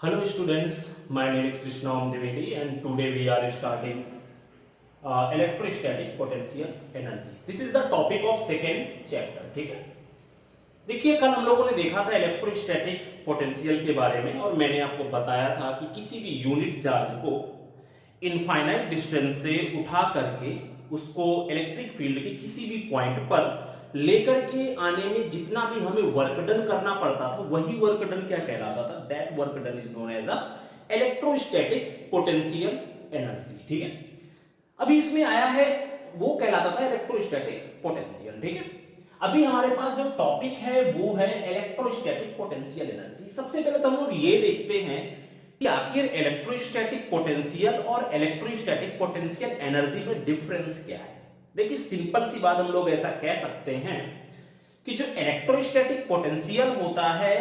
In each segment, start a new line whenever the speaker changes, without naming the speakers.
Hello students, my name is Krishna Omdivedi and today we are starting electrostatic potential energy. This is the topic of second chapter. ठीक है, देखिए कल हम लोगों ने देखा था इलेक्ट्रोस्टैटिक पोटेंशियल के बारे में और मैंने आपको बताया था कि किसी भी यूनिट चार्ज को इनफाइनाइट डिस्टेंस से उठा करके उसको इलेक्ट्रिक फील्ड के किसी भी पॉइंट पर लेकर के आने में जितना भी हमें वर्क डन करना पड़ता था वही वर्क डन क्या कहलाता था, that work done is known as a electrostatic potential energy. ठीक है, अभी इसमें आया है वो कहलाता था इलेक्ट्रोस्टैटिक पोटेंशियल। ठीक है, अभी हमारे पास जो टॉपिक है वो है इलेक्ट्रोस्टैटिक पोटेंशियल एनर्जी। सबसे पहले तो हम लोग ये देखते हैं कि आखिर इलेक्ट्रोस्टैटिक पोटेंशियल और इलेक्ट्रोस्टैटिक पोटेंशियल एनर्जी में डिफरेंस क्या है। देखिए सिंपल सी बात हम लोग ऐसा कह सकते हैं कि जो इलेक्ट्रोस्टैटिक पोटेंशियल होता है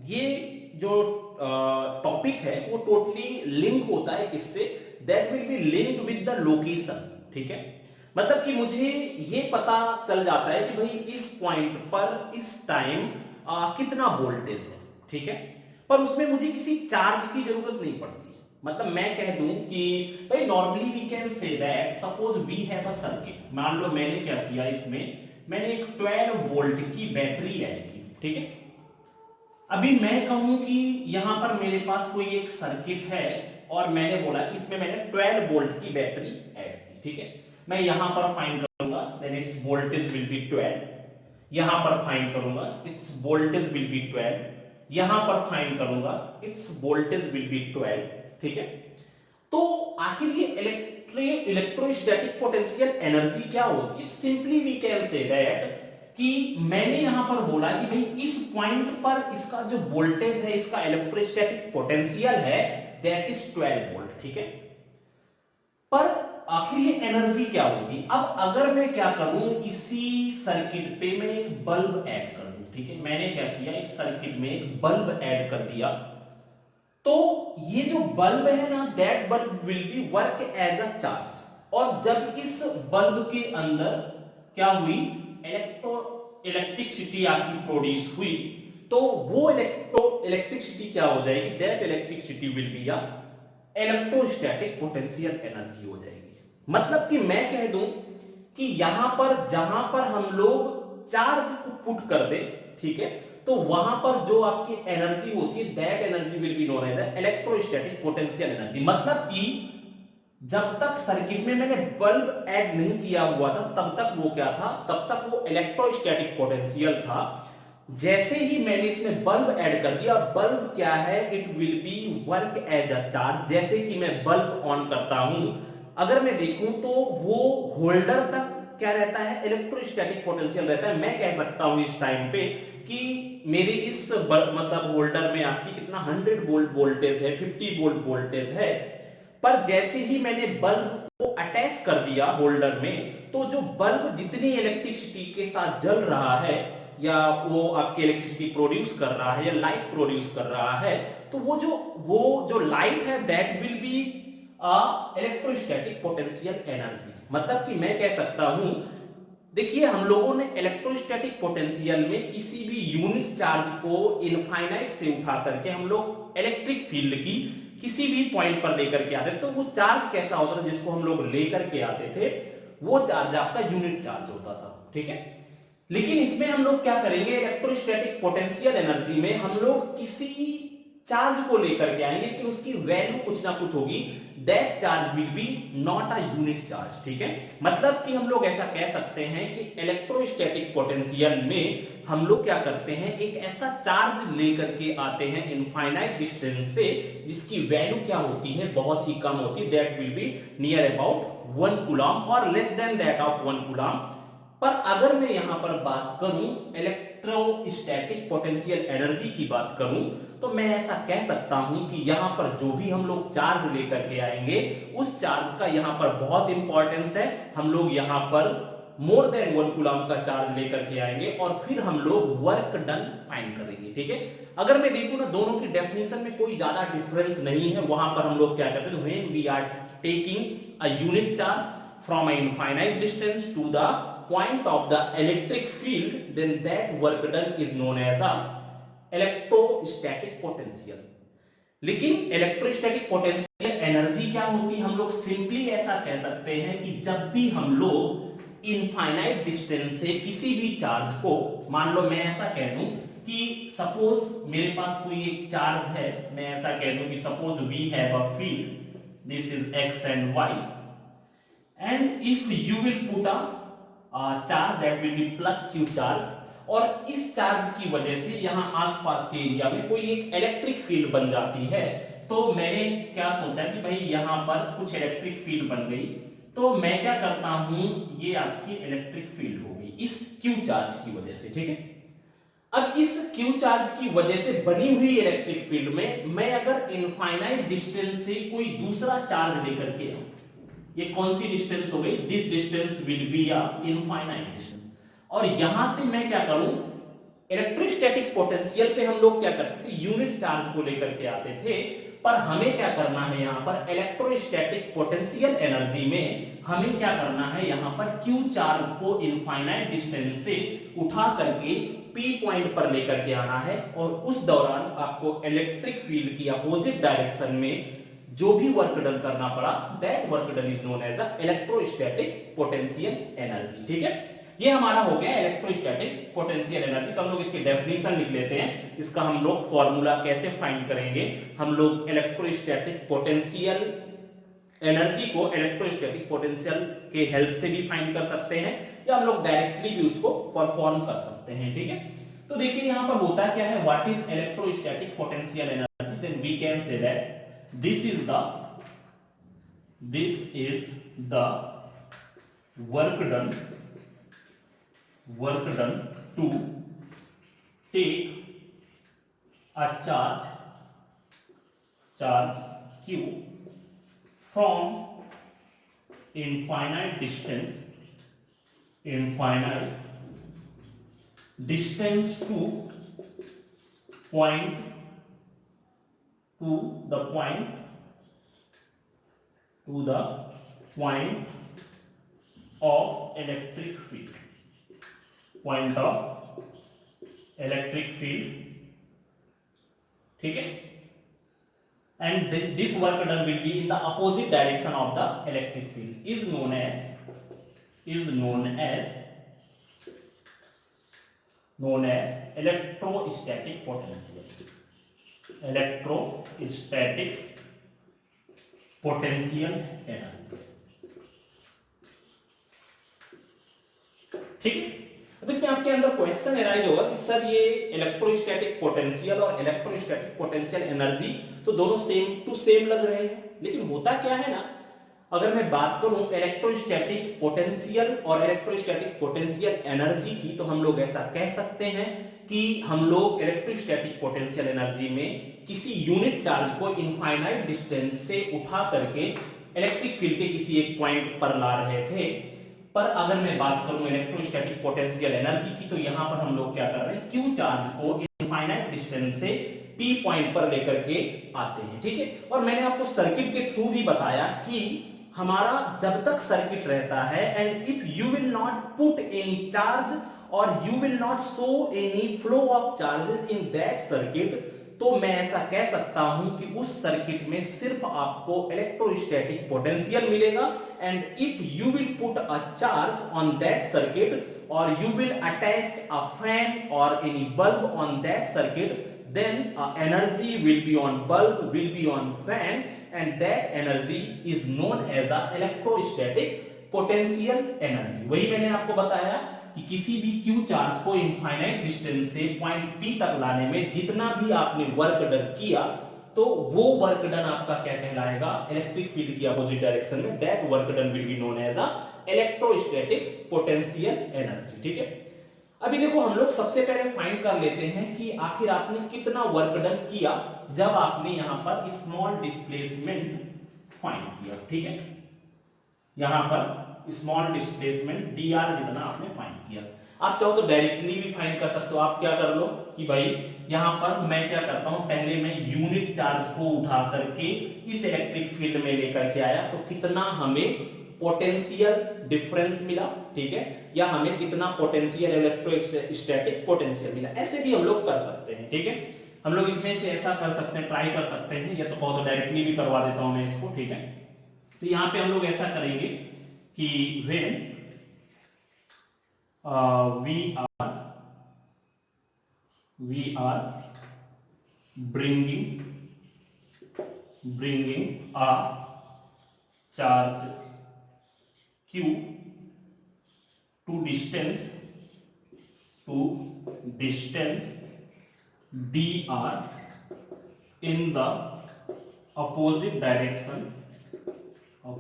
ये जो टॉपिक है वो टोटली लिंक होता है किससे, that will be linked with the location. ठीक है, मतलब कि मुझे ये पता चल जाता है कि भाई इस पॉइंट पर इस टाइम कितना वोल्टेज है। ठीक है, पर उसमें मुझे किसी चार्ज की जरूरत नहीं पड़ती। मतलब मैं कह दूं कि भाई normally we can say that suppose we have a circuit. मान लो मैंने क्या किया, इसमें मैंने एक 12 वोल्ट की बैटरी ऐड की। ठीक है, अभी मैं कहूं कि यहां पर मेरे पास कोई एक सर्किट है और मैंने बोला कि इसमें मैंने 12 वोल्ट की बैटरी ऐड की। ठीक है, मैं यहां पर फाइंड करूंगा, then it's voltage will be 12। यहां पर फाइंड करूंगा, इट्स वोल्टेज विल बी 12। यहां पर फाइंड करूंगा, इट्स वोल्टेज विल बी 12। ठीक है, तो आखिर ये इलेक्ट्रोस्टैटिक पोटेंशियल एनर्जी क्या होती है। Simply we can say that कि मैंने यहां पर बोला कि भाई इस पॉइंट पर इसका जो वोल्टेज है, इसका इलेक्ट्रोस्टैटिक पोटेंशियल है दैट इज 12 वोल्ट। ठीक है, पर आखिर ये एनर्जी क्या होगी। अब अगर मैं क्या करूं, इसी सर्किट पे मैं एक बल्ब ऐड कर दूं। ठीक है, मैंने क्या किया, इस सर्किट में एक बल्ब ऐड कर दिया, तो ये जो बल्ब है ना, that bulb will be work as a charge. और जब इस बल्ब के अंदर क्या हुई, इलेक्ट्रिसिटी आपकी प्रोड्यूस हुई, तो वो इलेक्ट्रिसिटी क्या हो जाएगी, that electricity will be a electrostatic potential energy हो जाएगी। मतलब कि मैं कह दूं कि यहां पर जहां पर हम लोग चार्ज को पुट कर दे, ठीक है, तो वहां पर जो आपकी एनर्जी होती है that energy will be known as electrostatic potential energy. मतलब कि जब तक सर्किट में मैंने बल्ब ऐड नहीं किया हुआ था तब तक वो क्या था, तब तक वो इलेक्ट्रोस्टैटिक पोटेंशियल था। जैसे ही मैंने इसमें बल्ब ऐड कर दिया, बल्ब क्या है, it will be work as a charge. जैसे कि मैं बल्ब ऑन करता हूं, अगर मैं देखूं तो वो होल्डर तक क्या रहता है, इलेक्ट्रोस्टैटिक पोटेंशियल रहता है। मैं कह सकता हूं इस टाइम पे कि मेरे इस मतलब होल्डर में आपकी कितना 100 वोल्ट वोल्टेज है, 50 वोल्ट वोल्टेज है। पर जैसे ही मैंने बल्ब को अटैच कर दिया होल्डर में, तो जो बल्ब जितनी इलेक्ट्रिसिटी के साथ जल रहा है या वो आपकी इलेक्ट्रिसिटी प्रोड्यूस कर रहा है या लाइट प्रोड्यूस कर रहा है, तो वो जो लाइट है that will B electrostatic potential energy. मतलब कि मैं कह सकता हूं, देखिए हम लोगों ने इलेक्ट्रोस्टैटिक पोटेंशियल में किसी भी यूनिट चार्ज को इनफाइनाइट से उठा करके हम लोग इलेक्ट्रिक फील्ड की किसी भी पॉइंट पर लेकर के आते, तो वो चार्ज कैसा होता था जिसको हम लोग लेकर के आते थे, वो चार्ज आपका यूनिट चार्ज होता था। ठीक है, लेकिन इसमें हम लोग क्या करेंगे, इलेक्ट्रोस्टैटिक पोटेंशियल एनर्जी में हम लोग किसी चार्ज को लेकर के आएंगे, लेकिन उसकी वैल्यू कुछ ना कुछ होगी, that charge will be not a unit charge. ठीक है, मतलब कि हम लोग ऐसा कह सकते हैं कि इलेक्ट्रोस्टैटिक पोटेंशियल में हम लोग क्या करते हैं, एक ऐसा चार्ज लेकर के आते हैं इनफाइनाइट डिस्टेंस से जिसकी वैल्यू क्या होती है, बहुत ही कम होती है, that will be near about 1 coulomb और less than that of 1 coulomb. पर अगर मैं यहां पर बात करूं इलेक्ट्रोस्टैटिक पोटेंशियल एनर्जी की बात करूं, तो मैं ऐसा कह सकता हूं कि यहां पर जो भी हम लोग चार्ज लेकर के आएंगे उस चार्ज का यहां पर बहुत इंपॉर्टेंस है। हम लोग यहां पर मोर देन 1 कूलम का चार्ज लेकर के आएंगे और फिर हम लोग वर्क डन फाइंड करेंगे। ठीक है, अगर मैं देखूं ना दोनों की डेफिनेशन में कोई ज्यादा डिफरेंस नहीं है। वहां पर हम लोग क्या करते हैं, when we are taking a unit charge from a infinite distance to the point of the electric field, then that work done is known as a electrostatic potential। लेकिन इलेक्ट्रोस्टैटिक पोटेंशियल एनर्जी क्या होती है, हम लोग simply ऐसा कह सकते हैं कि जब भी हम लोग इनफाइनाइट डिस्टेंस से किसी भी चार्ज को, मान लो मैं ऐसा कह दूं कि सपोज मेरे पास कोई एक चार्ज है, मैं ऐसा कह दूं कि suppose we have a field, this is X and Y, and if you will put a charge that will be plus Q charge, और इस चार्ज की वजह से यहां आसपास के एरिया में कोई एक इलेक्ट्रिक फील्ड बन जाती है, तो मैंने क्या सोचा कि भाई यहां पर कुछ इलेक्ट्रिक फील्ड बन गई, तो मैं क्या करता हूं, ये आपकी इलेक्ट्रिक फील्ड होगी इस क्यू चार्ज की वजह से, ठीक है। अब इस क्यू चार्ज की वजह से बनी हुई इलेक्ट्रिक फील्ड में मैं अगर इनफाइनाइट डिस्टेंस से कोई दूसरा चार्ज लेकर के, ये कौन सी डिस्टेंस हो गई, this distance will be a infinite distance, और यहां से मैं क्या करूं, इलेक्ट्रोस्टैटिक पोटेंशियल पे हम लोग क्या करते थे, यूनिट चार्ज को लेकर के आते थे, पर हमें क्या करना है यहां पर इलेक्ट्रोस्टैटिक पोटेंशियल एनर्जी में हमें क्या करना है, यहां पर क्यू चार्ज को इनफाइनाइट डिस्टेंस से उठा करके पी पॉइंट पर लेकर के आना है, और उस दौरान आपको इलेक्ट्रिक फील्ड की अपोजिट डायरेक्शन में जो भी वर्क डन करना पड़ा, that work done is known as a electrostatic potential energy, ठीक है। ये हमारा हो गया इलेक्ट्रोस्टैटिक पोटेंशियल एनर्जी। तो हम लोग इसकी डेफिनेशन लिख लेते हैं, इसका हम लोग फॉर्मूला कैसे फाइंड करेंगे, हम लोग इलेक्ट्रोस्टैटिक पोटेंशियल एनर्जी को इलेक्ट्रोस्टैटिक पोटेंशियल के हेल्प से भी फाइंड कर सकते हैं, या हम लोग डायरेक्टली भी उसको परफॉर्म कर सकते हैं, ठीक है। तो देखिए यहां पर होता क्या है, what is electrostatic potential energy, then we can say that this is the work done to take a charge q from infinite distance to point to the point of electric field, ठीक है, and this work done will be in the opposite direction of the electric field is known as electrostatic potential, energy, ठीक है। अब इसमें आपके अंदर question arise होगा कि सर ये इलेक्ट्रोस्टैटिक पोटेंशियल और इलेक्ट्रोस्टैटिक पोटेंशियल एनर्जी तो दोनों सेम टू सेम लग रहे हैं, लेकिन होता क्या है ना, अगर मैं बात करूं इलेक्ट्रोस्टैटिक पोटेंशियल और इलेक्ट्रोस्टैटिक पोटेंशियल एनर्जी की, तो हम लोग ऐसा कह सकते हैं कि हम लोग इलेक्ट्रोस्टैटिक पोटेंशियल एनर्जी में किसी यूनिट चार्ज को इनफाइनाइट डिस्टेंस से उठा करके इलेक्ट्रिक फील्ड के किसी एक पॉइंट पर ला रहे थे, पर अगर मैं बात करूं इलेक्ट्रोस्टैटिक पोटेंशियल एनर्जी की, तो यहां पर हम लोग क्या कर रहे हैं, क्यू चार्ज को इनफाइनाइट डिस्टेंस से पी पॉइंट पर लेकर के आते हैं, ठीक है। और मैंने आपको सर्किट के थ्रू भी बताया कि हमारा जब तक सर्किट रहता है, and if you will not put any charge और you will not show any flow of charges in that circuit, तो मैं ऐसा कह सकता हूं कि उस सर्किट में सिर्फ आपको इलेक्ट्रोस्टैटिक पोटेंशियल मिलेगा, and if you will put a charge on that circuit और you will attach a fan और any bulb on that circuit, then energy will be on bulb, will be on fan, and that energy is known as the electrostatic potential energy। वही मैंने आपको बताया कि किसी भी Q charge को infinite distance से पॉइंट P तक लाने में जितना भी आपने वर्क डन किया, तो वो वर्क डन आपका क्या कहलाएगा, इलेक्ट्रिक फील्ड की अपोजिट डायरेक्शन में, that work done will be known as a electrostatic potential energy, ठीक है। अभी देखो हम लोग सबसे पहले फाइंड कर लेते हैं कि आखिर आपने कितना वर्क डन किया जब आपने यहां पर स्मॉल डिस्प्लेसमेंट फाइंड किया, ठीक है। यहां पर स्मॉल डिस्प्लेसमेंट dr जितना आपने फाइंड किया। आप चाहो तो डायरेक्टली भी फाइंड कर सकते हो। आप क्या कर लो कि भाई यहां पर मैं क्या करता हूं, पहले मैं यूनिट चार्ज को उठा करके इस इलेक्ट्रिक फील्ड में लेकर के आया, तो कितना हमें पोटेंशियल डिफरेंस मिला, ठीक है, या हमें कितना पोटेंशियल इलेक्ट्रोस्टैटिक पोटेंशियल मिला, ऐसे भी हम लोग कर सकते हैं, ठीक है। हम लोग इसमें से ऐसा कर सकते हैं, ट्राई कर सकते हैं, या तो कहो तो डायरेक्टली भी करवा देता हूं मैं इसको, ठीक है। तो यहां पे हम लोग ऐसा करेंगे कि when we are bringing a charge q to distance dr in the opposite direction of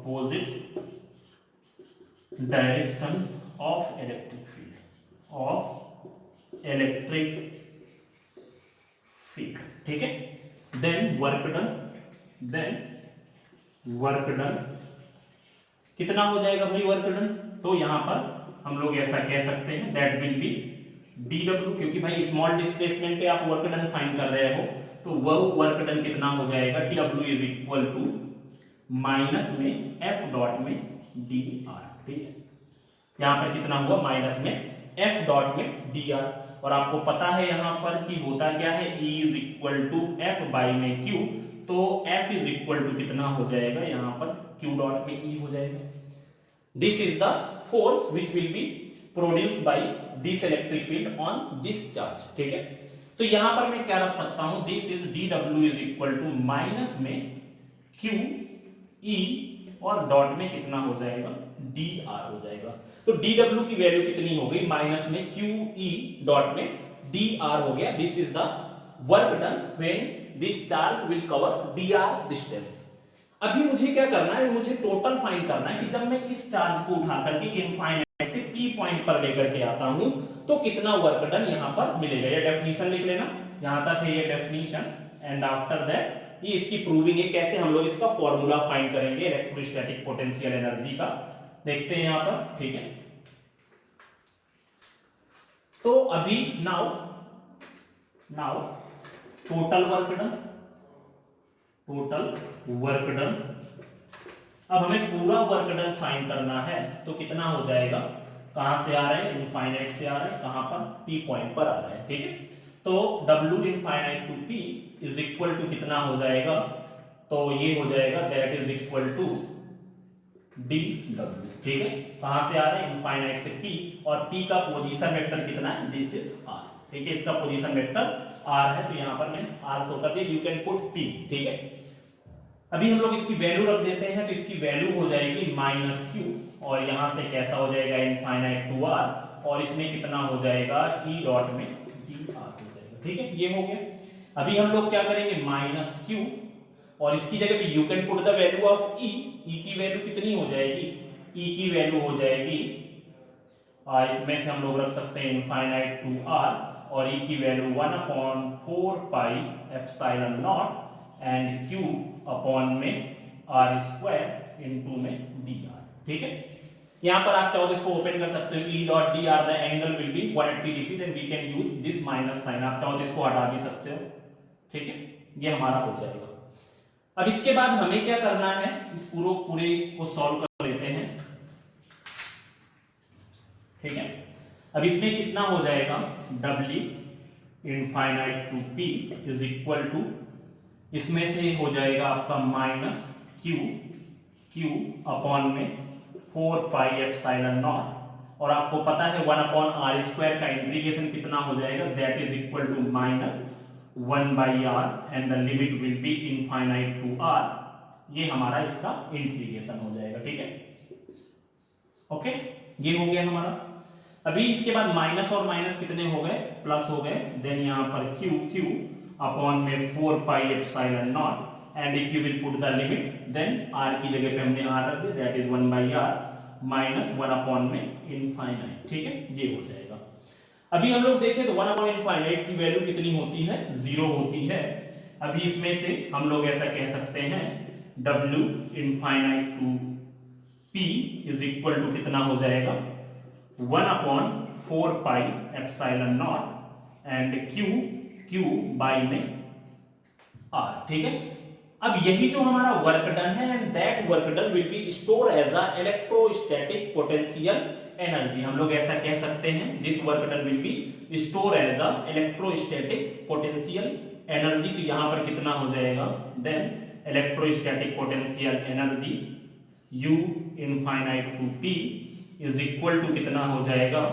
electric field, ठीक है। देन वर्क डन कितना हो जाएगा भाई वर्क डन? तो यहां पर हम लोग ऐसा कह सकते हैं दैट विल बी dw, क्योंकि भाई स्मॉल डिस्प्लेसमेंट पे आप वर्क डन फाइंड कर रहे हो, तो वो वर्क डन कितना हो जाएगा, dw is equal to minus में f डॉट में dr, ठीक है। यहां पर कितना हुआ, माइनस में f डॉट में dr, और आपको पता है यहां पर कि होता क्या है, E is equal to F by में Q, तो F इज इक्वल टू कितना हो जाएगा, यहां पर Q डॉट में E हो जाएगा। This is the force which will be produced by this electric field on this charge, ठीक है। तो यहां पर मैं क्या रख सकता हूं, this is dw is equal to minus में Q E और डॉट में कितना हो जाएगा, dr हो जाएगा। तो dw की वैल्यू कितनी हो गई, माइनस में QE डॉट में dr हो गया। This is the work done when this charge will cover dr distance. अभी मुझे क्या करना है, मुझे टोटल फाइंड करना है कि जब मैं इस चार्ज को उठा करके इनफाइनाइट से P पॉइंट पर लेकर के आता हूं तो कितना वर्क डन यहां पर मिलेगा। ये डेफिनेशन लिख लेना, यहां तक है ये डेफिनेशन, एंड आफ्टर दैट ये इसकी प्रूविंग है, कैसे हम लोग इसका फॉर्मूला फाइंड करेंगे इलेक्ट्रोस्टैटिक पोटेंशियल एनर्जी का, देखते हैं यहां पर, ठीक है। तो अभी नाउ टोटल वर्क डन, अब हमें पूरा वर्क डन फाइंड करना है, तो कितना हो जाएगा, कहां से आ रहे हैं, इनफाइनाइट से आ रहे हैं, कहां पर, P पॉइंट पर आ रहे हैं, ठीक है। तो W infinite to P is equal to कितना हो जाएगा, तो ये हो जाएगा that is equal to dw, ठीक है। कहां से आ रहे हैं, इनफाइनाइट से P, और P का पोजीशन वेक्टर कितना है, दिस इज r, ठीक है। इसका पोजीशन वेक्टर r है, तो यहां पर मैं r शो कर दिया, यू कैन पुट P, ठीक है। अभी हम लोग इसकी वैल्यू रख देते हैं, तो इसकी वैल्यू हो जाएगी माइनस Q, और यहां से कैसा हो जाएगा, इनफाइनाइट टू r, और इसमें कितना हो जाएगा, E डॉट में dr हो जाएगा, ठीक है। ये हो गया। अभी हम लोग क्या करेंगे, माइनस Q, और इसकी जगह पे you can put the value of E, E की वैल्यू कितनी हो जाएगी, E की वैल्यू हो जाएगी, और इसमें से हम लोग रख सकते हैं इनफाइनाइट टू r, और E की value 1/4 pi epsilon naught and Q upon में r स्क्वायर इनटू में dr, ठीक है। यहां पर आप चाहो तो इसको ओपन कर सकते हो, E dot dr the angle will be 180 degree, then we can use this minus sign, आप चाहो तो इसको हटा भी सकते हो, ठीक है। ये हमारा हो जाएगा। अब इसके बाद हमें क्या करना है, इस पूरे को सॉल्व कर लेते हैं, ठीक है। अब इसमें कितना हो जाएगा, W infinite to P is equal to, इसमें से हो जाएगा आपका माइनस Q अपॉन में 4 पाई एप्सिलॉन नॉट, और आपको पता है 1/r स्क्वायर का इंटीग्रेशन कितना हो जाएगा, that is equal to minus 1/r, and the limit will be infinite to r। ये हमारा इसका इंटीग्रेशन हो जाएगा, ठीक है, ओके। ये हो गया हमारा। अभी इसके बाद माइनस और माइनस कितने हो गए, प्लस हो गए, देन यहां पर Q अपॉन में 4 pi epsilon naught, and if you will put the limit, then r की जगह पे हमने r रख दिया, दैट इज 1/r माइनस 1 में इनफाइनाइट, ठीक है। ये हो जाएगा। अभी हम लोग देखें तो 1/इनफाइनाइट की वैल्यू कितनी होती है, 0 होती है। अभी इसमें से हम लोग ऐसा कह सकते हैं W infinite to P is equal to कितना हो जाएगा, 1/4 pi epsilon naught and Q by में R, ठीक है। अब यही जो हमारा वर्क डन है, and that work done will be store as a electrostatic potential energy. हम लोग ऐसा कह सकते हैं, this work done will be store as a electrostatic potential energy, तो यहां पर कितना हो जाएगा, then electrostatic potential energy U infinite to P is equal to कितना हो जाएगा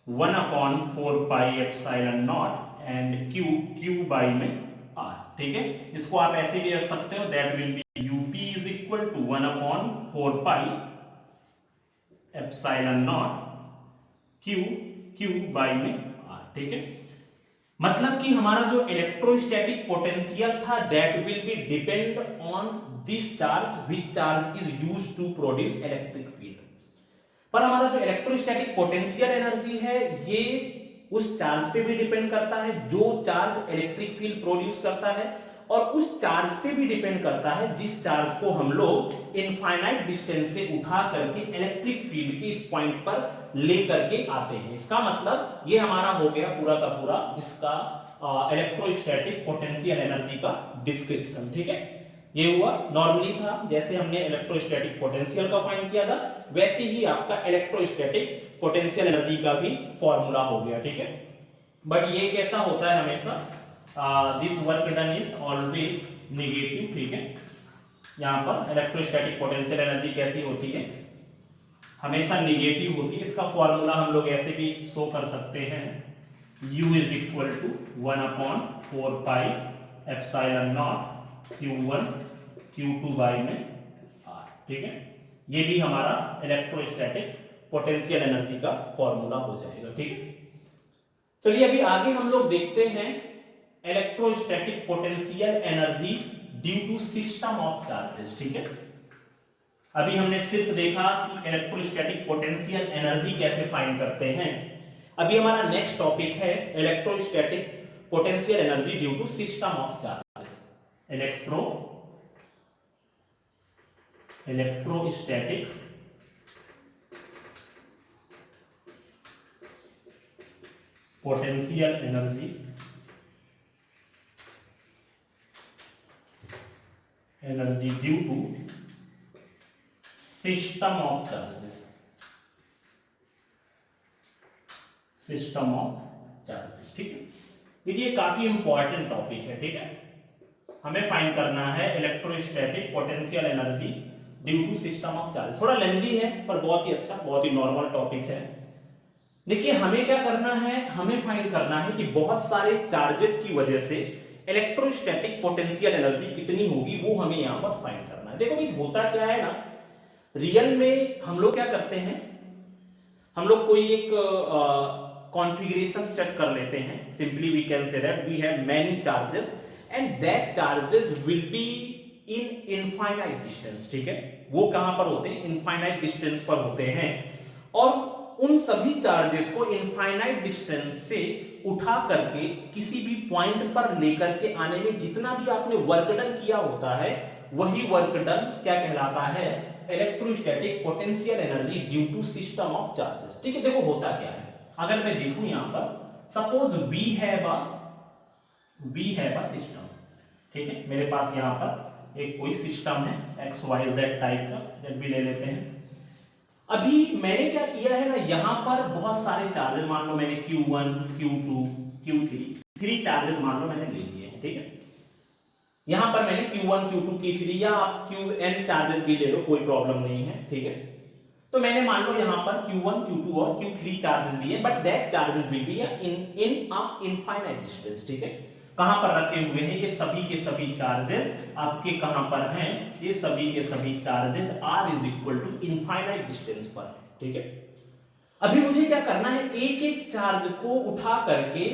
1/4 pi epsilon naught and Q by में R। ठीक है, इसको आप ऐसे भी रख सकते हो, that will be UP is equal to 1/4 pi epsilon naught Q by में R। ठीक है, मतलब कि हमारा जो इलेक्ट्रोस्टैटिक पोटेंशियल था that will be depend on this charge which charge is used to produce electric field. पर हमारा जो इलेक्ट्रोस्टैटिक पोटेंशियल एनर्जी है ये उस चार्ज पे भी डिपेंड करता है जो चार्ज इलेक्ट्रिक फील्ड प्रोड्यूस करता है, और उस चार्ज पे भी डिपेंड करता है जिस चार्ज को हम लोग इनफाइनाइट डिस्टेंस से उठा करके इलेक्ट्रिक फील्ड के इस पॉइंट पर लेकर के आते हैं। इसका मतलब ये हमारा हो गया पूरा का पूरा इसका इलेक्ट्रोस्टैटिक पोटेंशियल एनर्जी का डिस्क्रिप्शन। ठीक है, ये हुआ नॉर्मली था जैसे हमने इलेक्ट्रोस्टैटिक पोटेंशियल का फाइंड किया था वैसे ही आपका इलेक्ट्रोस्टैटिक पोटेंशियल एनर्जी का भी फॉर्मूला हो गया। ठीक है, बट ये कैसा होता है हमेशा, this work done is always negative. ठीक है, यहां पर इलेक्ट्रोस्टैटिक पोटेंशियल एनर्जी कैसी होती है, हमेशा नेगेटिव होती है। इसका फॉर्मूला हम लोग ऐसे भी शो कर सकते हैं, U is equal to 1/4 pi epsilon naught Q1 Q2 by में R। ठीक है, ये भी हमारा इलेक्ट्रोस्टैटिक पोटेंशियल एनर्जी का फॉर्मूला हो जाएगा। ठीक है, चलिए अभी आगे हम लोग देखते हैं electrostatic potential energy due to system of charges. ठीक है, अभी हमने सिर्फ देखा कि इलेक्ट्रोस्टैटिक पोटेंशियल एनर्जी कैसे फाइंड करते हैं। अभी हमारा नेक्स्ट टॉपिक है electrostatic potential energy due to system of charges. Electrostatic potential energy due to system of charges. System of charges, ठीक है, देखिए काफी इंपॉर्टेंट टॉपिक है। ठीक है, हमें फाइंड करना है electrostatic potential energy due to system of charge. थोड़ा लेंथी है पर बहुत ही अच्छा, बहुत ही नॉर्मल टॉपिक है। देखिए हमें क्या करना है, हमें फाइंड करना है कि बहुत सारे चार्जेस की वजह से इलेक्ट्रोस्टैटिक पोटेंशियल एनर्जी कितनी होगी वो हमें यहां पर फाइंड करना है। देखो भाई होता क्या है ना, रियल में हम लोग क्या करते हैं, हम लोग कोई एक कॉन्फ़िगरेशन सेट कर लेते हैं। Simply we can say that we have many charges and that charges will be in infinite distance। ठीक है, वो कहां पर होते हैं, इनफाइनाइट डिस्टेंस पर होते हैं, और उन सभी चार्जेस को इनफाइनाइट डिस्टेंस से उठा करके किसी भी पॉइंट पर लेकर के आने में जितना भी आपने वर्क डन किया होता है वही वर्क डन क्या कहलाता है, electrostatic potential energy due to system of charges. ठीक है, देखो होता क्या है, अगर मैं देखूं यहां पर suppose we have a system. ठीक है, मेरे पास यहां पर एक कोई सिस्टम है XYZ टाइप का, जब भी ले लेते हैं। अभी मैंने क्या किया है ना, यहां पर बहुत सारे चार्जेस, मान लो मैंने Q1 Q2 Q3 3 चार्जेस मान लो मैंने ले लिए हैं। ठीक है, यहां पर मैंने Q1 Q2 Q3 या आप Qn चार्जेस भी ले लो, कोई प्रॉब्लम नहीं है। ठीक है, तो मैंने मान लो यहां पर Q1 Q2 और Q3 चार्जेस लिए, but that charges will be in a infinite distance. ठीक है, कहां पर रखे हुए हैं, ये सभी के सभी चार्जेस आपके कहां पर हैं, ये सभी के सभी charges r is equal to infinite distance पर। ठीक है, अभी मुझे क्या करना है, एक एक चार्ज को उठा करके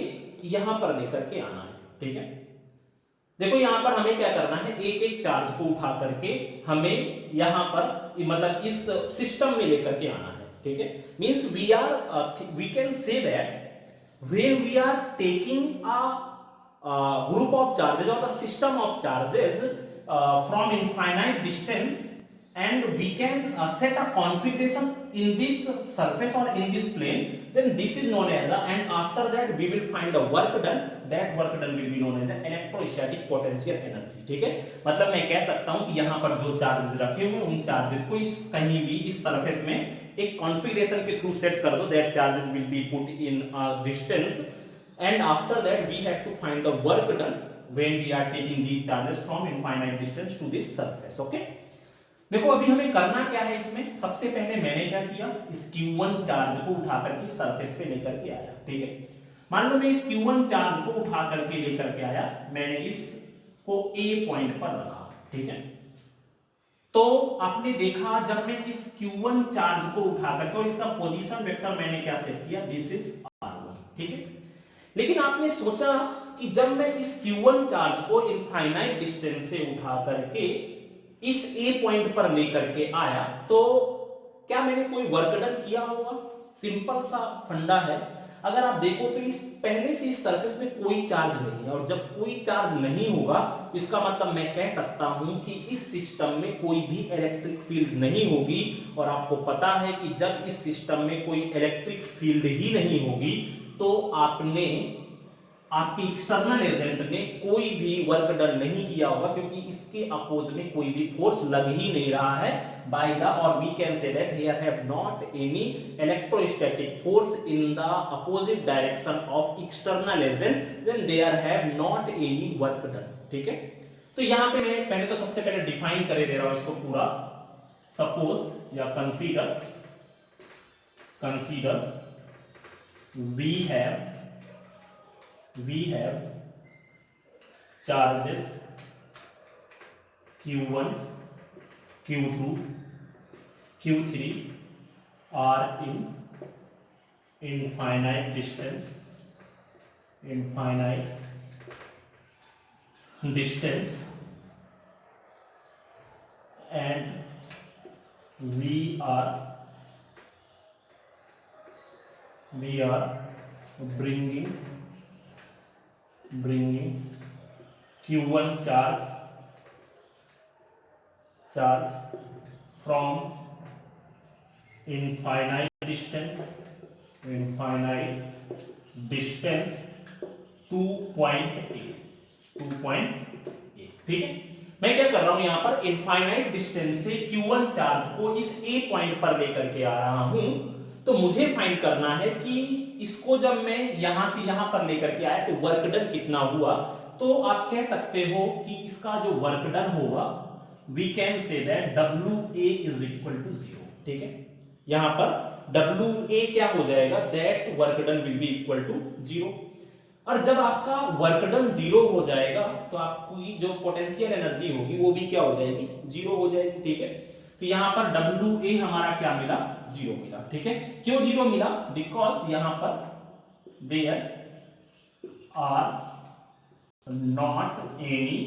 यहां पर लेकर के आना है। ठीक है, देखो यहां पर हमें क्या करना है, एक एक चार्ज को उठा करके हमें यहां पर मतलब इस सिस्टम में लेकर के आना है। ठीक है, means we can say that when we are taking a group of charges or the system of charges from infinite distance, and we can set a configuration in this surface or in this plane, then this is known as and after that we will find the work done, that work done will be known as electrostatic potential energy। ठीक है, मतलब मैं कह सकता हूं कि यहां पर जो चार्जेस रखे हुए उन चार्जेस को इस कहीं भी इस सरफेस में एक कॉन्फ़िगरेशन के थ्रू सेट कर दो, that charges will B put in distance and after that we have to find the work done when we are taking these charges from infinite distance to this surface. Okay, देखो अभी हमें करना क्या है इसमें, सबसे पहले मैंने क्या किया, इस Q1 चार्ज को उठा करके सरफेस पे लेकर के आया। ठीक है, मान लो मैं इस Q1 चार्ज को उठा करके लेकर के आया, मैंने इसको A पॉइंट पर रखा। ठीक है, तो आपने देखा जब मैं इस Q1 चार्ज को उठा करके, और इसका पोजीशन वेक्टर मैंने क्या सेट किया, दिस इज R1। ठीक है, लेकिन आपने सोचा कि जब मैं इस Q1 चार्ज को इनफाइनाइट डिस्टेंस से उठा करके इस A पॉइंट पर लेकर के आया, तो क्या मैंने कोई वर्क डन किया होगा? सिंपल सा फंडा है, अगर आप देखो तो इस पहले से इस सरफेस में कोई चार्ज नहीं है, और जब कोई चार्ज नहीं होगा इसका मतलब मैं कह सकता हूं कि इस सिस्टम में कोई भी इलेक्ट्रिक फील्ड नहीं होगी। और आपको पता है कि जब इस सिस्टम में कोई इलेक्ट्रिक फील्ड ही नहीं होगी तो आपके एक्सटर्नल एजेंट ने कोई भी वर्क डन नहीं किया होगा, क्योंकि इसके अपोज में कोई भी फोर्स लग ही नहीं रहा है बाय द, और we can say that here have not any electrostatic force in the opposite direction of external agent, then there have not any work done. ठीक है, तो यहां पे मैं पहले तो सबसे पहले डिफाइन करे दे रहा हूं इसको पूरा। सपोज या consider we have charges Q1, Q2, Q3 are in infinite distance and we are bringing Q1 charge from infinite distance to point A। ठीक है, मैं क्या कर रहा हूं यहां पर, इनफाइनाइट डिस्टेंस से Q1 चार्ज को इस A पॉइंट पर लेकर के आ रहा हूं, तो मुझे फाइंड करना है कि इसको जब मैं यहां से यहां पर लेकर के आया तो वर्क डन कितना हुआ। तो आप कह सकते हो कि इसका जो वर्क डन होगा, we can say that WA is equal to 0। ठीक है, यहां पर WA क्या हो जाएगा, that work done will be equal to 0। और जब आपका वर्क डन 0 हो जाएगा तो आपकी जो पोटेंशियल एनर्जी होगी वो भी क्या हो जाएगी, 0 हो जाएगी। ठीक है, तो यहां पर WA हमारा क्या मिला, 0 मिला। ठीक है, क्यों 0 मिला, बिकॉज यहां पर there are not any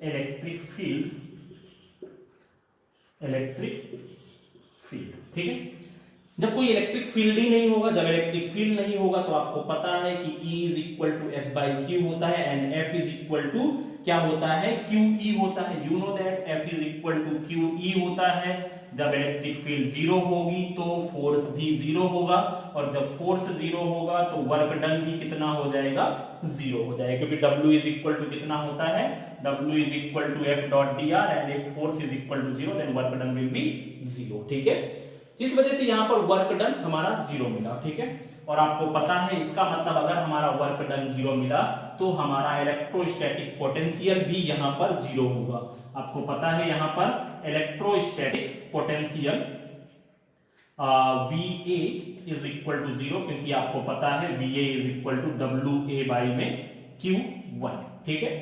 electric field. ठीक है, जब कोई इलेक्ट्रिक फील्ड ही नहीं होगा, जब इलेक्ट्रिक फील्ड नहीं होगा तो आपको पता है कि E is equal to F by Q होता है, and F is equal to क्या होता है, QE होता है। You know that F is equal to QE होता है। जब इलेक्ट्रिक फील्ड 0 होगी तो फोर्स भी 0 होगा, और जब फोर्स 0 होगा तो वर्क डन भी कितना हो जाएगा, 0 हो जाएगा, क्योंकि W इज इक्वल टू कितना होता है, W is equal to F dot dr, and if force is equal to 0 then work done will be 0। ठीक है, इस वजह से यहां पर वर्क डन हमारा 0 मिला। ठीक है, और आपको पता है इसका मतलब अगर हमारा वर्क डन 0 मिला तो हमारा इलेक्ट्रोस्टैटिक पोटेंशियल भी यहां पर 0 होगा। आपको पता है यहां पर electrostatic potential VA is equal to 0, क्योंकि आपको पता है VA is equal to WA by में Q1। ठीक है,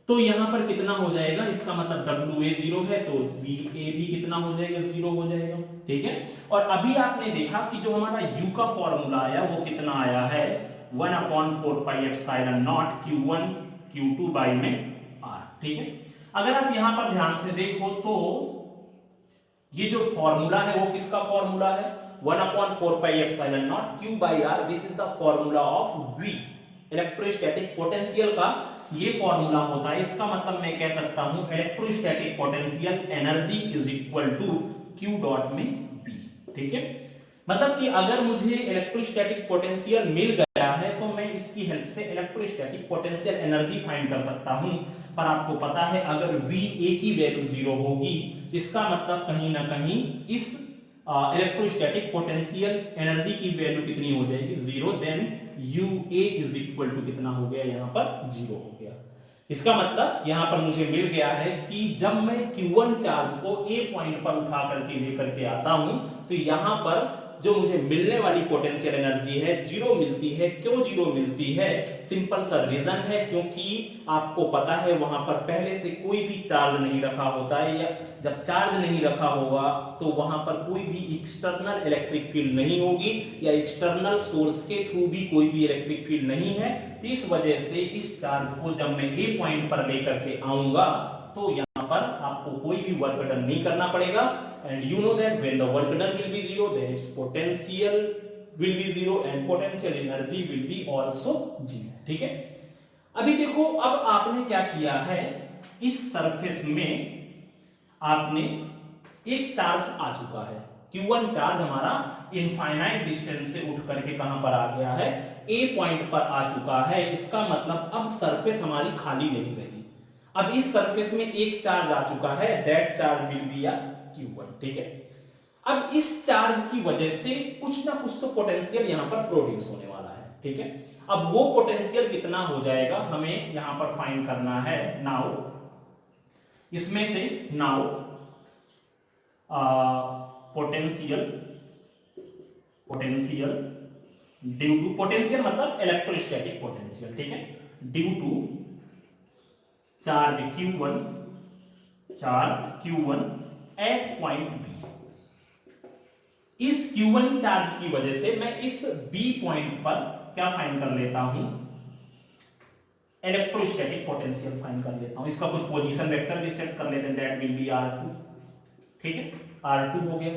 तो यहां पर कितना हो जाएगा, इसका मतलब WA 0 है तो VA भी कितना हो जाएगा, 0 हो जाएगा। ठीक है, और अभी आपने देखा कि जो हमारा U का फॉर्मूला आया वो कितना आया है, 1/4 pi epsilon naught Q1 Q2 by में R। ठीक है, अगर आप यहां पर ध्यान से देखो तो ये जो फॉर्मूला है वो किसका फॉर्मूला है, 1/4 pi epsilon naught Q by R। This is the formula of V, electrostatic potential का ये फॉर्मूला होता है। इसका मतलब मैं कह सकता हूं electrostatic potential energy is equal to Q dot में B। ठीक है, मतलब कि अगर मुझे इलेक्ट्रोस्टैटिक पोटेंशियल मिल गया है तो मैं इसकी हेल्प से इलेक्ट्रोस्टैटिक पोटेंशियल एनर्जी फाइंड कर सकता हूं। पर आपको पता है अगर VA की वैल्यू 0 होगी, इसका मतलब कहीं ना कहीं इस इलेक्ट्रोस्टैटिक पोटेंशियल एनर्जी की वैल्यू कितनी हो जाएगी, 0। Then U1 is equal to कितना हो गया, यहां पर 0 हो गया। इसका मतलब यहां पर मुझे मिल गया है कि जब मैं Q1 चार्ज को A पॉइंट पर उठा करके लेकर के आता हूं तो यहां पर जो मुझे मिलने वाली पोटेंशियल एनर्जी है 0 मिलती है। क्यों 0 मिलती है? सिंपल सा रीजन है, क्योंकि आपको पता है वहां पर पहले से कोई भी चार्ज नहीं रखा होता है, या जब चार्ज नहीं रखा होगा तो वहां पर कोई भी एक्सटर्नल इलेक्ट्रिक फील्ड नहीं होगी, या एक्सटर्नल सोर्स के थ्रू भी कोई भी इलेक्ट्रिक फील्ड नहीं है। तो इस वजह से इस चार्ज को जब मैं ए पॉइंट पर लेकर के आऊंगा तो यहां पर आपको कोई भी वर्क डन नहीं करना पड़ेगा। And you know that when the work done will be 0 then its potential will be 0 and potential energy will be also 0। ठीक है, अभी देखो, अब आपने क्या किया है, इस सरफेस में आपने एक चार्ज आ चुका है, Q1 चार्ज हमारा इनफाइनाइट डिस्टेंस से उठ करके कहां पर आ गया है, A पॉइंट पर आ चुका है। इसका मतलब अब सरफेस हमारी खाली नहीं रही। अब इस सरफेस में एक चार्ज आ चुका है, that charge will be Q1। ठीक है, अब इस चार्ज की वजह से कुछ ना कुछ तो पोटेंशियल यहां पर प्रोड्यूस होने वाला है। ठीक है, अब वो पोटेंशियल कितना हो जाएगा हमें यहां पर फाइंड करना है। नाउ इसमें से now potential due to, potential मतलब इलेक्ट्रोस्टैटिक पोटेंशियल। ठीक है, due to charge Q1 at point B. इस Q1 चार्ज की वजह से मैं इस B पॉइंट पर क्या फाइंड कर लेता हूं, इलेक्ट्रोस्टैटिक पोटेंशियल फाइंड कर लेता हूं। इसका कुछ पोजीशन वेक्टर भी सेट कर लेते हैं, दैट विल बी R2। ठीक है, R2 हो गया।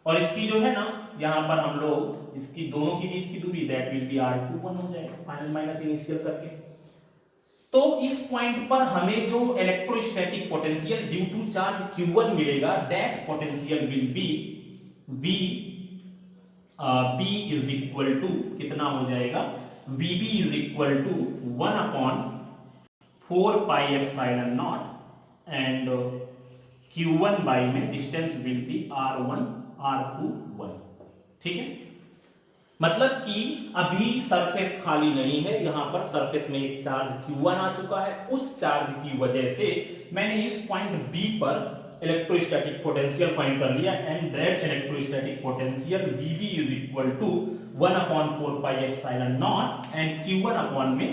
और इसकी जो है ना, यहां पर हम लोग इसकी दोनों के बीच की दूरी दैट विल बी R21 हो जाएगा, फाइनल माइनस इनिशियल करके। तो इस पॉइंट पर हमें जो electrostatic potential due to charge Q1 मिलेगा, that potential will be B is equal to कितना हो जाएगा, VB is equal to 1 upon 4 pi epsilon naught and Q1 by में distance will be R1 R2 1। ठीक है, मतलब कि अभी सरफेस खाली नहीं है, यहां पर सरफेस में एक चार्ज Q1 आ चुका है। उस चार्ज की वजह से मैंने इस पॉइंट B पर इलेक्ट्रोस्टैटिक पोटेंशियल फाइंड कर लिया, and that electrostatic potential VB is equal to 1 upon 4 pi epsilon naught and Q1 upon में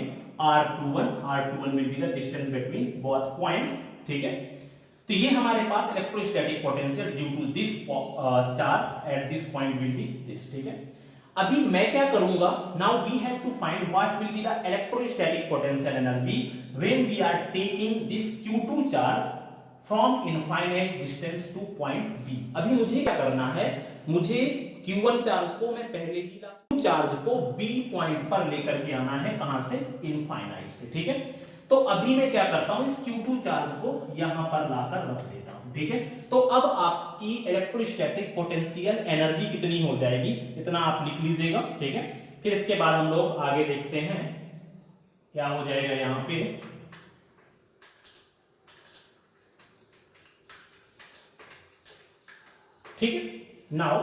R21 will be the distance between both points. ठीक है, तो ये हमारे पास electrostatic potential due to this charge at this point will be this. ठीक है, अभी मैं क्या करूंगा, now we have to find what will be the electrostatic potential energy when we are taking this Q2 charge from infinite distance to point B। अभी मुझे क्या करना है, मुझे Q1 चार्ज को मैं पहले ही चार्ज को B पॉइंट पर लेकर के आना है, कहां से, इनफाइनाइट से। ठीक है, तो अभी मैं क्या करता हूं, इस Q2 चार्ज को यहां पर लाकर रख देता हूं। ठीक है, तो अब आपकी इलेक्ट्रोस्टैटिक पोटेंशियल एनर्जी कितनी हो जाएगी, इतना आप लिख लीजिएगा। ठीक है, फिर इसके बाद हम लोग आगे देखते हैं क्या हो जाएगा यहां पे। ठीक है, now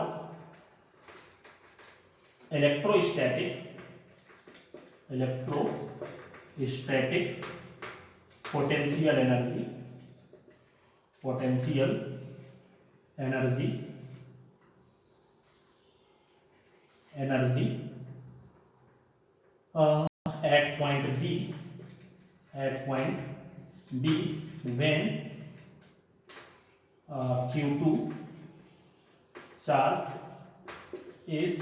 electrostatic potential energy at point B when Q2 charge is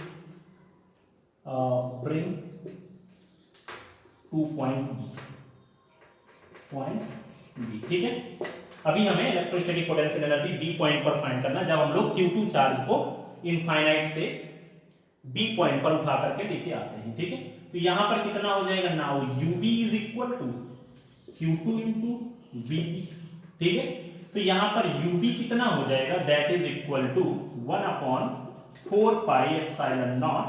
bring to point B। ठीक है, अभी हमें electrostatic potential energy B point पर फाइंड करना, जब हम लोग Q2 चार्ज को इनफाइनाइट से B पॉइंट पर उठा करके लेके आते हैं। ठीक है, तो यहां पर कितना हो जाएगा, now UB is equal to Q2 into VB। ठीक है, तो यहां पर UB कितना हो जाएगा, that is equal to 1 upon 4 pi epsilon naught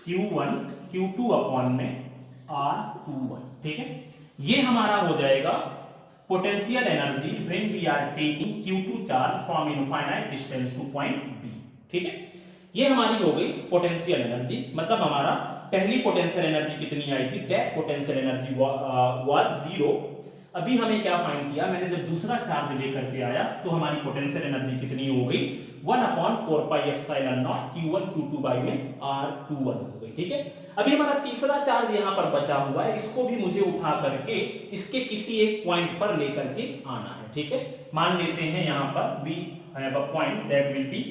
Q2 upon में R21। ठीक है, ये हमारा हो जाएगा potential energy when we are taking Q2 charge from infinite distance to point B। ठीक है, ये हमारी हो गई पोटेंशियल एनर्जी, मतलब हमारा पहली पोटेंशियल एनर्जी कितनी आई थी, दैट पोटेंशियल एनर्जी वाज 0। अभी हमें क्या फाइंड किया, मैंने जब दूसरा चार्ज लेकर के आया तो हमारी पोटेंशियल एनर्जी कितनी हो गई, 1/4 pi epsilon naught q1 q2 by में r21 हो गई। ठीक है, अभी हमारा तीसरा चार्ज यहां पर बचा हुआ है, इसको भी मुझे उठा करके इसके किसी एक पॉइंट पर लेकर के आना है। ठीक है, मान लेते हैं यहां पर we have a point that will be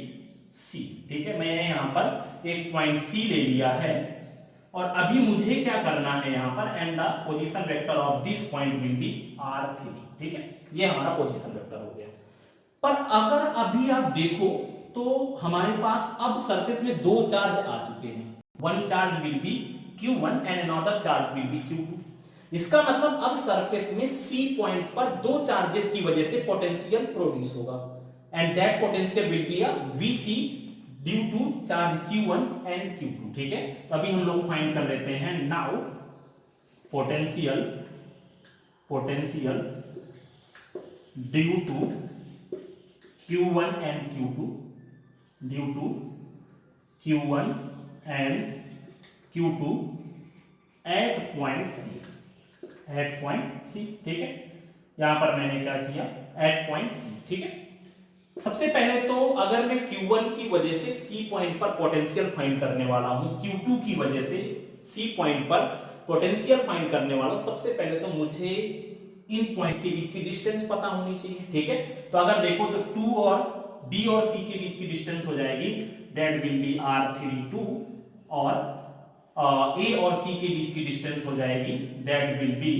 C। ठीक है, मैंने यहां पर एक पॉइंट C ले लिया है और अभी मुझे क्या करना है यहां पर, and the position vector of this point will B r3। ठीक है, ये हमारा पोजीशन वेक्टर हो गया। पर अगर अभी आप देखो तो हमारे पास अब सरफेस में दो चार्ज आ चुके हैं, one charge will be q1 and another charge will be q2। इसका मतलब अब सरफेस में C पॉइंट पर दो चार्जेस की वजह से पोटेंशियल प्रोड्यूस होगा, and that potential will be a VC due to charge q1 and q2। ठीक है, तो अभी हम लोग फाइंड कर लेते हैं now potential due to q1 and q2 due to q1 and q2 at point C। ठीक है, यहां पर मैंने क्या किया, एट पॉइंट C। ठीक है, सबसे पहले तो अगर मैं q1 की वजह से C पॉइंट पर पोटेंशियल फाइंड करने वाला हूं, q2 की वजह से C पॉइंट पर पोटेंशियल फाइंड करने वाला हूं, सबसे पहले तो मुझे इन पॉइंट्स के बीच की डिस्टेंस पता होनी चाहिए। ठीक है, तो अगर देखो तो 2 और B और C के बीच की डिस्टेंस हो जाएगी, दैट विल बी r32, और A और C के बीच की डिस्टेंस हो जाएगी, दैट विल बी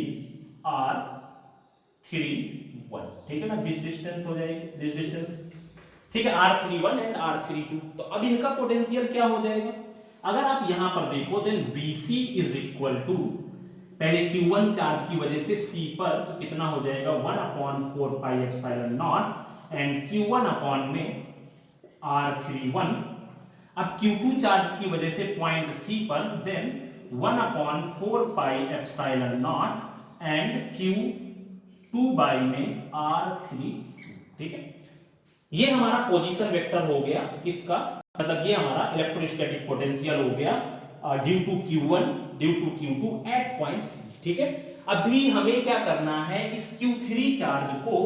r31। ठीक है ना, दिस डिस्टेंस हो जाएगी, दिस डिस्टेंस। ठीक है, r31 एंड r32। तो अब इनका पोटेंशियल क्या हो जाएगा, अगर आप यहां पर देखो then BC is equal to, पहले q1 चार्ज की वजह से C पर तो कितना हो जाएगा, 1/4 pi epsilon naught and q1 upon में r31। अब q2 चार्ज की वजह से पॉइंट C पर, then 1/4 pi epsilon naught and q2 by में r32। ठीक है, ये हमारा पोजीशन वेक्टर हो गया किसका, मतलब ये हमारा इलेक्ट्रोस्टैटिक पोटेंशियल हो गया due to q1 due to q2 at point C। ठीक है, अभी हमें क्या करना है, इस q3 चार्ज को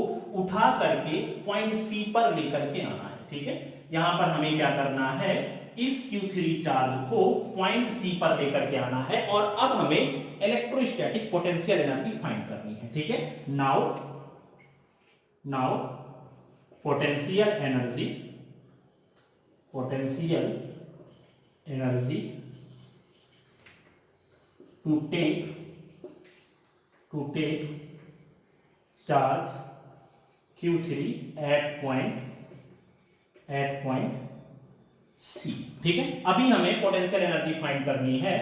उठा करके पॉइंट C पर लेकर के आना है। ठीक है, यहां पर हमें क्या करना है, इस q3 चार्ज को पॉइंट C पर लेकर के आना है और अब हमें इलेक्ट्रोस्टैटिक पोटेंशियल एनर्जी फाइंड करनी है। ठीक है, now potential energy to take charge q3 at point C। ठीक है, अभी हमें पोटेंशियल एनर्जी फाइंड करनी है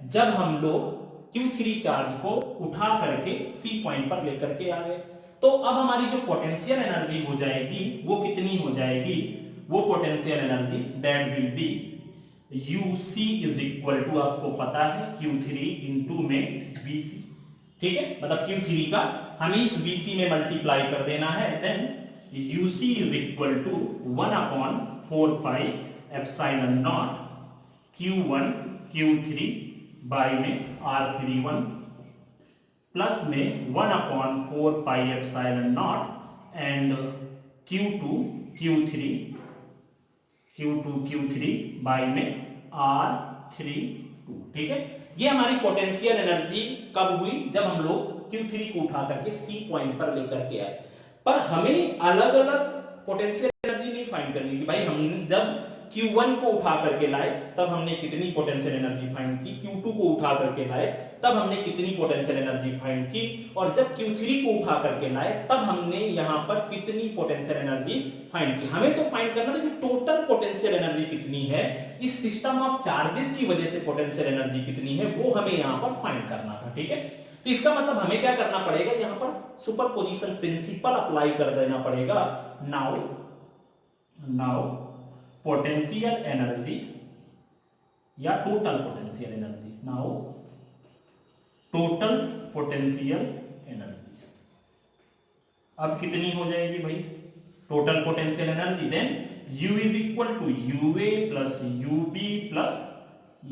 जब हम लोग q3 चार्ज को उठा करके C पॉइंट पर लेकर के आ गए। तो अब हमारी जो पोटेंशियल एनर्जी हो जाएगी वो कितनी हो जाएगी, वो potential energy that will be UC is equal to, आपको पता है q3 इंटू में BC। ठीक है, मतलब q3 का हमें इस BC में मल्टीप्लाई कर देना है, then UC is equal to 1/4 pi epsilon naught q1 q3 by में r31 प्लस में 1/4 pi epsilon naught and q2 q3 by में r32। ठीक है, ये हमारी पोटेंशियल एनर्जी कब हुई, जब हम लोग q3 को उठा करके C पॉइंट पर लेकर के आए। पर हमें अलग अलग पोटेंशियल एनर्जी नहीं फाइंड करनी थी भाई, हम जब q1 को उठा करके लाए तब हमने कितनी पोटेंशियल एनर्जी फाइंड की, q2 को उठा करके लाए तब हमने कितनी पोटेंशियल एनर्जी फाइंड की, और जब q3 को उठा करके लाए तब हमने यहां पर कितनी पोटेंशियल एनर्जी फाइंड की। हमें तो फाइंड करना था कि टोटल पोटेंशियल एनर्जी कितनी है, इस सिस्टम ऑफ चार्जेस की वजह से पोटेंशियल एनर्जी कितनी है वो हमें यहां पर फाइंड करना था। ठीक है, तो इसका मतलब हमें क्या करना पड़ेगा, यहां पर सुपरपोजिशन प्रिंसिपल अप्लाई कर देना पड़ेगा। नाउ पोटेंशियल एनर्जी या total potential energy, now total potential energy अब कितनी हो जाएगी भाई, total potential energy, then U is equal to UA plus UB plus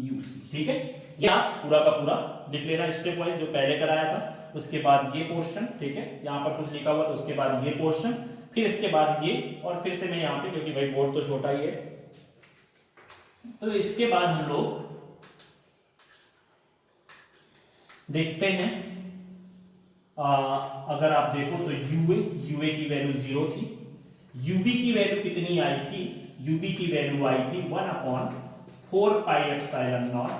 UC। ठीक है, ये आप पूरा का पूरा लिख लेना स्टेप वाइज जो पहले कराया था, उसके बाद ये पोर्शन, ठीक है, यहाँ पर कुछ लिखा हुआ तो उसके बाद ये पोर्शन, फिर इसके बाद ये, और फिर से मैं यहाँ पे, क्योंकि भाई बोर्ड तो छोटा ही है, तो इसके बाद हम लोग देखते हैं अगर आप देखो तो यूए की वैल्यू 0 थी, यूबी की वैल्यू कितनी आई थी, यूबी की वैल्यू आई थी 1/4 pi epsilon naught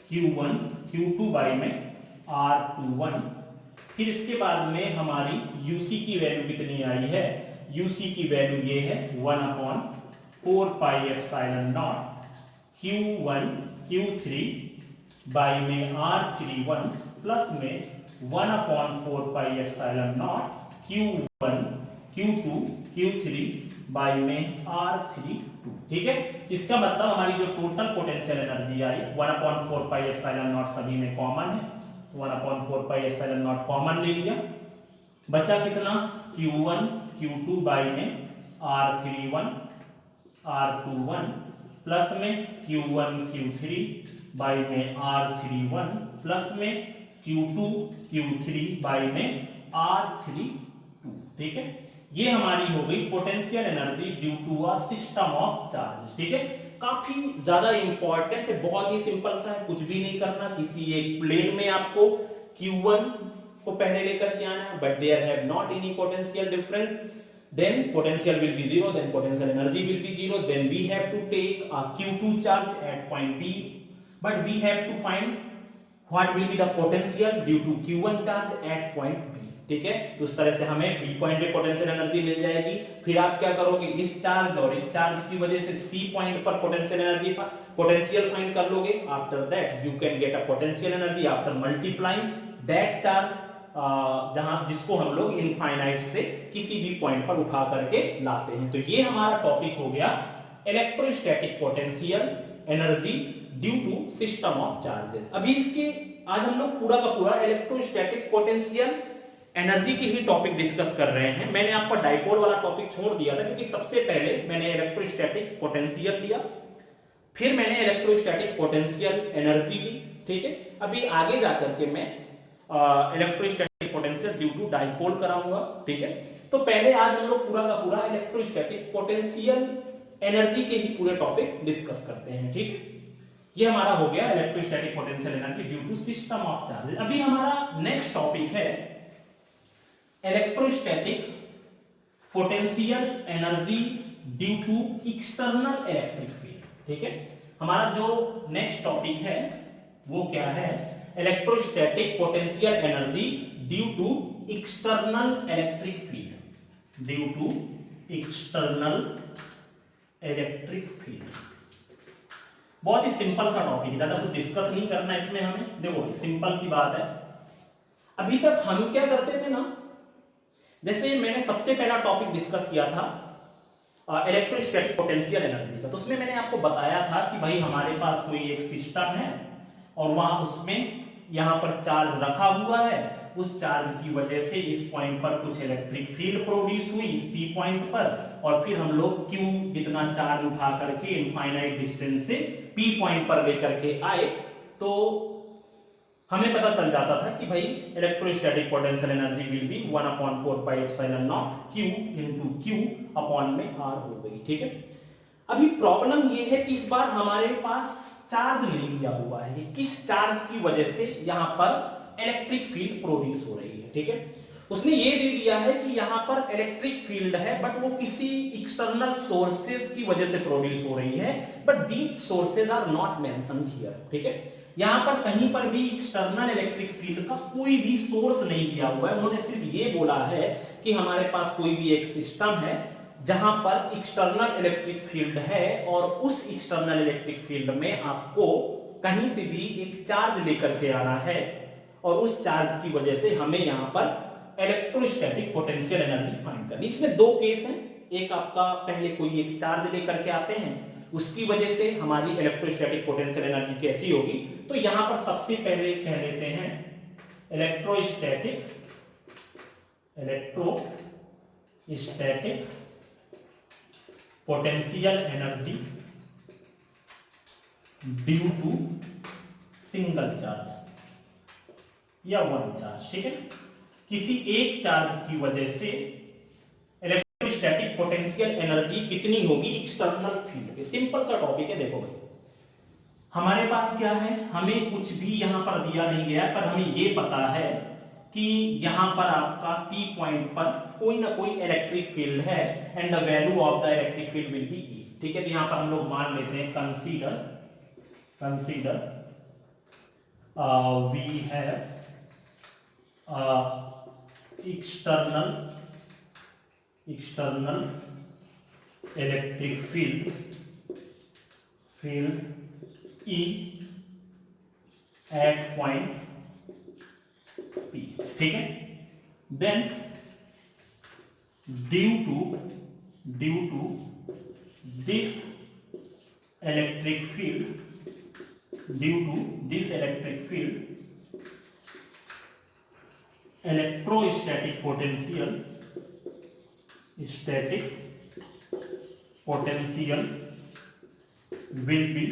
Q1 Q2 by में R21। फिर इसके बाद में हमारी यूसी की वैल्यू कितनी आई है, यूसी की वैल्यू ये है 1/4 pi epsilon naught Q1 Q3 by में R31 प्लस में 1/4 pi epsilon naught Q1 Q2 Q3 by में R32। ठीक है, इसका मतलब हमारी जो total potential energy I 1/4 pi epsilon not सभी में कॉमन है, 1/4 पाई एप्सिलॉन नॉट कॉमन ले लिया, बचा कितना Q1 Q2 बाई में R31 R21 प्लस में Q1 Q3 बाई में R31 प्लस में Q2 Q3 बाई में R32। ठीक है, ये हमारी हो गई potential energy due to a system of charge. ठीक है, काफी ज्यादा इंपॉर्टेंट है, बहुत ही सिंपल सा है, कुछ भी नहीं करना, किसी एक प्लेन में आपको Q1 को पहले लेकर के आना है, but there have not any potential difference, then potential will be 0, then potential energy will be 0, then we have to take a Q2 charge at point B, but we have to find what will be the potential due to Q1 charge at point B। ठीक है, तो उस तरह से हमें B point पे potential energy मिल जाएगी। फिर आप क्या करोगे, इस चार्ज और इस चार्ज की वजह से C पॉइंट पर पोटेंशियल एनर्जी पोटेंशियल फाइंड कर लोगे। After that you can get a potential energy after multiplying that charge, जहां जिसको हम लोग इनफाइनाइट से किसी भी पॉइंट पर उठा करके लाते हैं। तो ये हमारा टॉपिक हो गया electrostatic potential energy due to system of charges. अभी इसके आज हम लोग पूरा का पूरा इलेक्ट्रोस्टैटिक पोटेंशियल एनर्जी की ही टॉपिक डिस्कस कर रहे हैं। मैंने आपको डाइपोल वाला टॉपिक छोड़ दिया था, क्योंकि सबसे पहले मैंने इलेक्ट्रोस्टैटिक पोटेंशियल लिया, फिर मैंने इलेक्ट्रोस्टैटिक पोटेंशियल एनर्जी ली। ठीक है, अभी आगे जाकर के मैं electrostatic potential due to dipole कराऊंगा। ठीक है, तो पहले आज हम लोग पूरा का पूरा इलेक्ट्रोस्टैटिक पोटेंशियल एनर्जी के ही पूरे टॉपिक डिस्कस करते हैं। ठीक, ये हमारा हो गया electrostatic potential energy due to system of charges. अभी हमारा नेक्स्ट टॉपिक है electrostatic potential energy due to external electric field. ठीक है, हमारा जो नेक्स्ट टॉपिक है वो क्या है, electrostatic potential energy due to external electric field, due to external electric field. बहुत ही सिंपल सा टॉपिक है, ज्यादा कुछ डिस्कस नहीं करना इसमें हमें। देखो सिंपल सी बात है, अभी तक हम क्या करते थे ना, जैसे मैंने सबसे पहला टॉपिक डिस्कस किया था इलेक्ट्रोस्टैटिक पोटेंशियल एनर्जी का, तो उसमें मैंने आपको बताया था कि भाई हमारे पास कोई एक सिस्टम है और वहां उसमें यहां पर चार्ज रखा हुआ है, उस चार्ज की वजह से इस पॉइंट पर कुछ इलेक्ट्रिक फील्ड प्रोड्यूस हुई इस P पॉइंट पर, और फिर हम लोग Q जितना चार्ज उठा करके इनफाइनाइट डिस्टेंस से P पॉइंट पर लेकर के आए, तो हमें पता चल जाता था कि भाई electrostatic potential energy will B 1/4 pi epsilon naught Q into Q upon में R हो गई। ठीक है, अभी प्रॉब्लम ये है कि इस बार हमारे पास चार्ज नहीं दिया हुआ है, किस चार्ज की वजह से यहां पर इलेक्ट्रिक फील्ड प्रोड्यूस हो रही है। ठीक है, उसने ये दे दिया है कि यहां पर इलेक्ट्रिक फील्ड है, बट वो किसी एक्सटर्नल सोर्सेज की वजह से प्रोड्यूस हो रही है, but these sources are not mentioned here. ठीक है, यहां पर कहीं पर भी एक्सटर्नल इलेक्ट्रिक फील्ड का कोई भी सोर्स नहीं दिया हुआ है, उन्होंने सिर्फ ये बोला है कि हमारे पास कोई भी एक सिस्टम है जहां पर एक्सटर्नल इलेक्ट्रिक फील्ड है, और उस एक्सटर्नल इलेक्ट्रिक फील्ड में आपको कहीं से भी एक चार्ज लेकर के आना है, और उस चार्ज की वजह से हमें यहां पर इलेक्ट्रोस्टैटिक पोटेंशियल एनर्जी फाइंड करनी। इसमें दो केस हैं, एक आपका पहले कोई एक चार्ज लेकर के आते हैं, उसकी वजह से हमारी इलेक्ट्रोस्टैटिक पोटेंशियल एनर्जी कैसी होगी, तो यहां पर सबसे पहले कह लेते हैं electrostatic potential energy due to
single charge या वन चार्ज, ठीक है। किसी एक चार्ज की वजह से इलेक्ट्रोस्टैटिक पोटेंशियल एनर्जी कितनी होगी एक्सटर्नल फील्ड पे। सिंपल सा टॉपिक है। देखो भाई, हमारे पास क्या है, हमें कुछ भी यहां पर दिया नहीं गया, पर हमें यह पता है कि यहां पर आपका P पॉइंट पर कोई ना कोई इलेक्ट्रिक फील्ड है and the value of the electric field will be E, ठीक है। तो यहां पर हम लोग मान लेते हैं consider we have external electric field E at point P, ठीक है। Then due to this electric field electrostatic potential will be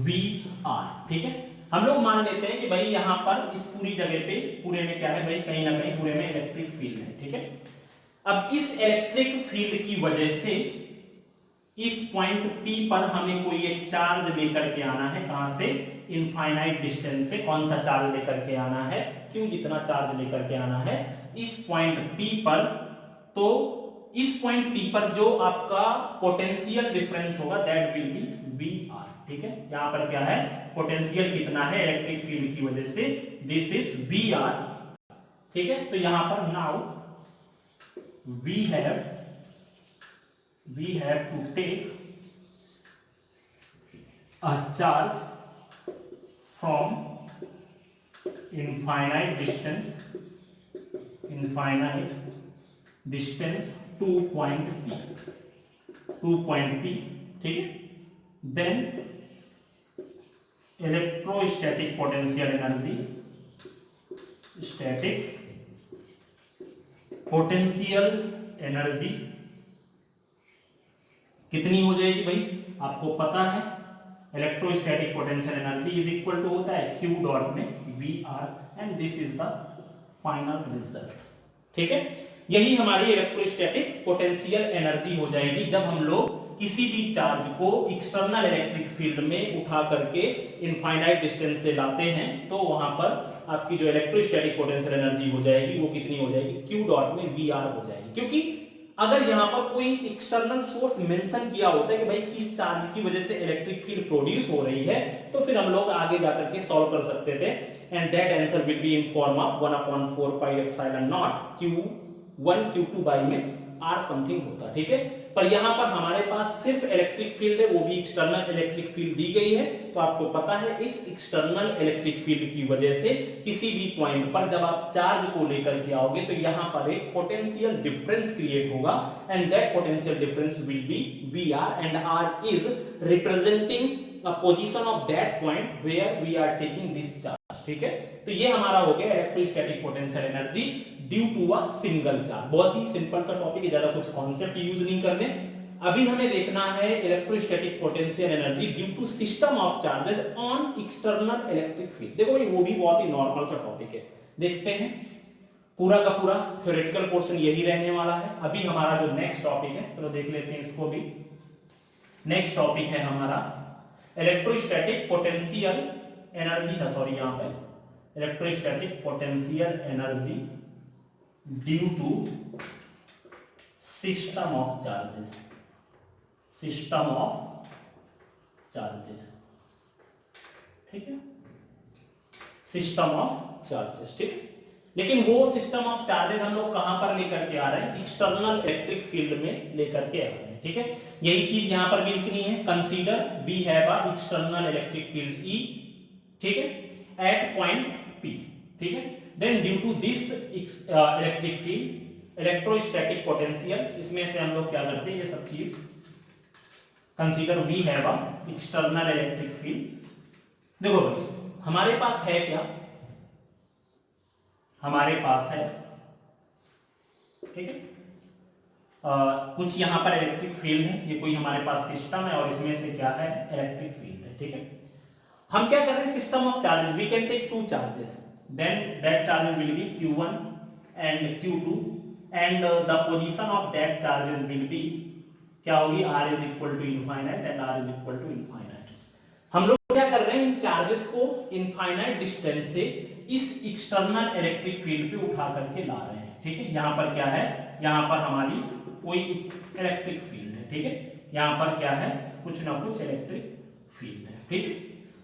VR, ठीक है। हम लोग मान लेते हैं कि भाई यहां पर इस पूरी जगह पे पूरे में क्या है भाई, कहीं ना कहीं पूरे में इलेक्ट्रिक फील्ड है, ठीक है। अब इस इलेक्ट्रिक फील्ड की वजह से इस पॉइंट P पर हमें कोई एक चार्ज लेकर के आना है। कहां से? इनफाइनाइट डिस्टेंस से। कौन सा चार्ज लेकर के आना है? Q जितना चार्ज लेकर के आना है इस पॉइंट P पर। तो इस पॉइंट P पर जो आपका पोटेंशियल डिफरेंस होगा दैट विल बी VR, ठीक है। यहां पर क्या है, पोटेंशियल कितना है इलेक्ट्रिक फील्ड की वजह से, दिस इज VR, ठीक है। तो यहां पर now we have to take a charge from infinite distance to point P, ठीक है। Then electrostatic potential energy कितनी हो जाएगी भाई, आपको पता है electrostatic potential energy is equal to होता है Q डॉट में VR and this is the final result, ठीक है। यही हमारी इलेक्ट्रोस्टैटिक पोटेंशियल एनर्जी हो जाएगी जब हम लोग किसी भी चार्ज को एक्सटर्नल इलेक्ट्रिक फील्ड में उठा करके इनफाइनाइट डिस्टेंस से लाते हैं। तो वहां पर आपकी जो इलेक्ट्रोस्टैटिक पोटेंशियल एनर्जी हो जाएगी वो कितनी हो जाएगी, Q डॉट में VR हो जाएगी। क्योंकि अगर यहां पर कोई एक्सटर्नल सोर्स मेंशन किया होता है कि भाई किस चार्ज की वजह से इलेक्ट्रिक फील्ड प्रोड्यूस हो रही है, तो फिर हम लोग आगे जाकर के सॉल्व कर सकते थे and that answer will be in form of 1/4 pi epsilon naught Q1 Q2 by में R समथिंग होता, ठीक है। पर यहां पर हमारे पास सिर्फ इलेक्ट्रिक फील्ड है, वो भी एक्सटर्नल इलेक्ट्रिक फील्ड दी गई है। तो आपको पता है इस एक्सटर्नल इलेक्ट्रिक फील्ड की वजह से किसी भी पॉइंट पर जब आप चार्ज को लेकर के आओगे तो यहां पर एक पोटेंशियल डिफरेंस क्रिएट होगा and that potential difference will be VR and R is representing the position of that point where we are taking this charge, ठीक है। तो ये हमारा हो गया electrostatic potential energy due to a single charge. बहुत ही सिंपल सा टॉपिक है, ज्यादा कुछ कॉन्सेप्ट यूज नहीं करने। अभी हमें देखना है electrostatic potential energy due to system of charges on external electric field. देखो भाई वो भी बहुत ही नॉर्मल सा टॉपिक है, देखते हैं। पूरा का पूरा थ्योरेटिकल पोर्शन यही रहने वाला है। अभी हमारा जो नेक्स्ट टॉपिक है, चलो देख लेते हैं इसको भी। नेक्स्ट टॉपिक है हमारा इलेक्ट्रोस्टैटिक पोटेंशियल एनर्जी है, सॉरी यहां पे electrostatic potential energy due to system of charges, ठीक है। सिस्टम ऑफ चार्जेस, ठीक। लेकिन वो सिस्टम ऑफ चार्जेस हम लोग कहां पर लेकर के आ रहे हैं, एक्सटर्नल इलेक्ट्रिक फील्ड में लेकर के आ रहे हैं, ठीक है। यही चीज यहां पर भी लिखनी है। Consider we have a external electric field E, ठीक है, एट पॉइंट P, ठीक है। Then due to this electric field electrostatic potential, इसमें से हम लोग क्या करते हैं ये सब चीज। Consider we have a external electric field. देखो भाई हमारे पास है क्या, हमारे पास है, ठीक है, कुछ यहां पर इलेक्ट्रिक फील्ड है, ये कोई हमारे पास सिस्टम है और इसमें से क्या है इलेक्ट्रिक फील्ड है, ठीक है। हम क्या कर रहे हैं, system of charges, we can take two charges, then that charges will be q1 and q2 and the position of that charges will be क्या होगी, r is equal to infinite and r is equal to infinite. हम लोग क्या कर रहे हैं, इन charges को इनफाइनाइट डिस्टेंस से इस एक्सटर्नल इलेक्ट्रिक फील्ड पे उठा करके ला रहे हैं, ठीक है। यहां पर क्या है, यहां पर हमारी कोई इलेक्ट्रिक फील्ड है, ठीक है, यहां पर क्या है, कुछ ना कुछ इलेक्ट्रिक फील्ड है, ठीक है।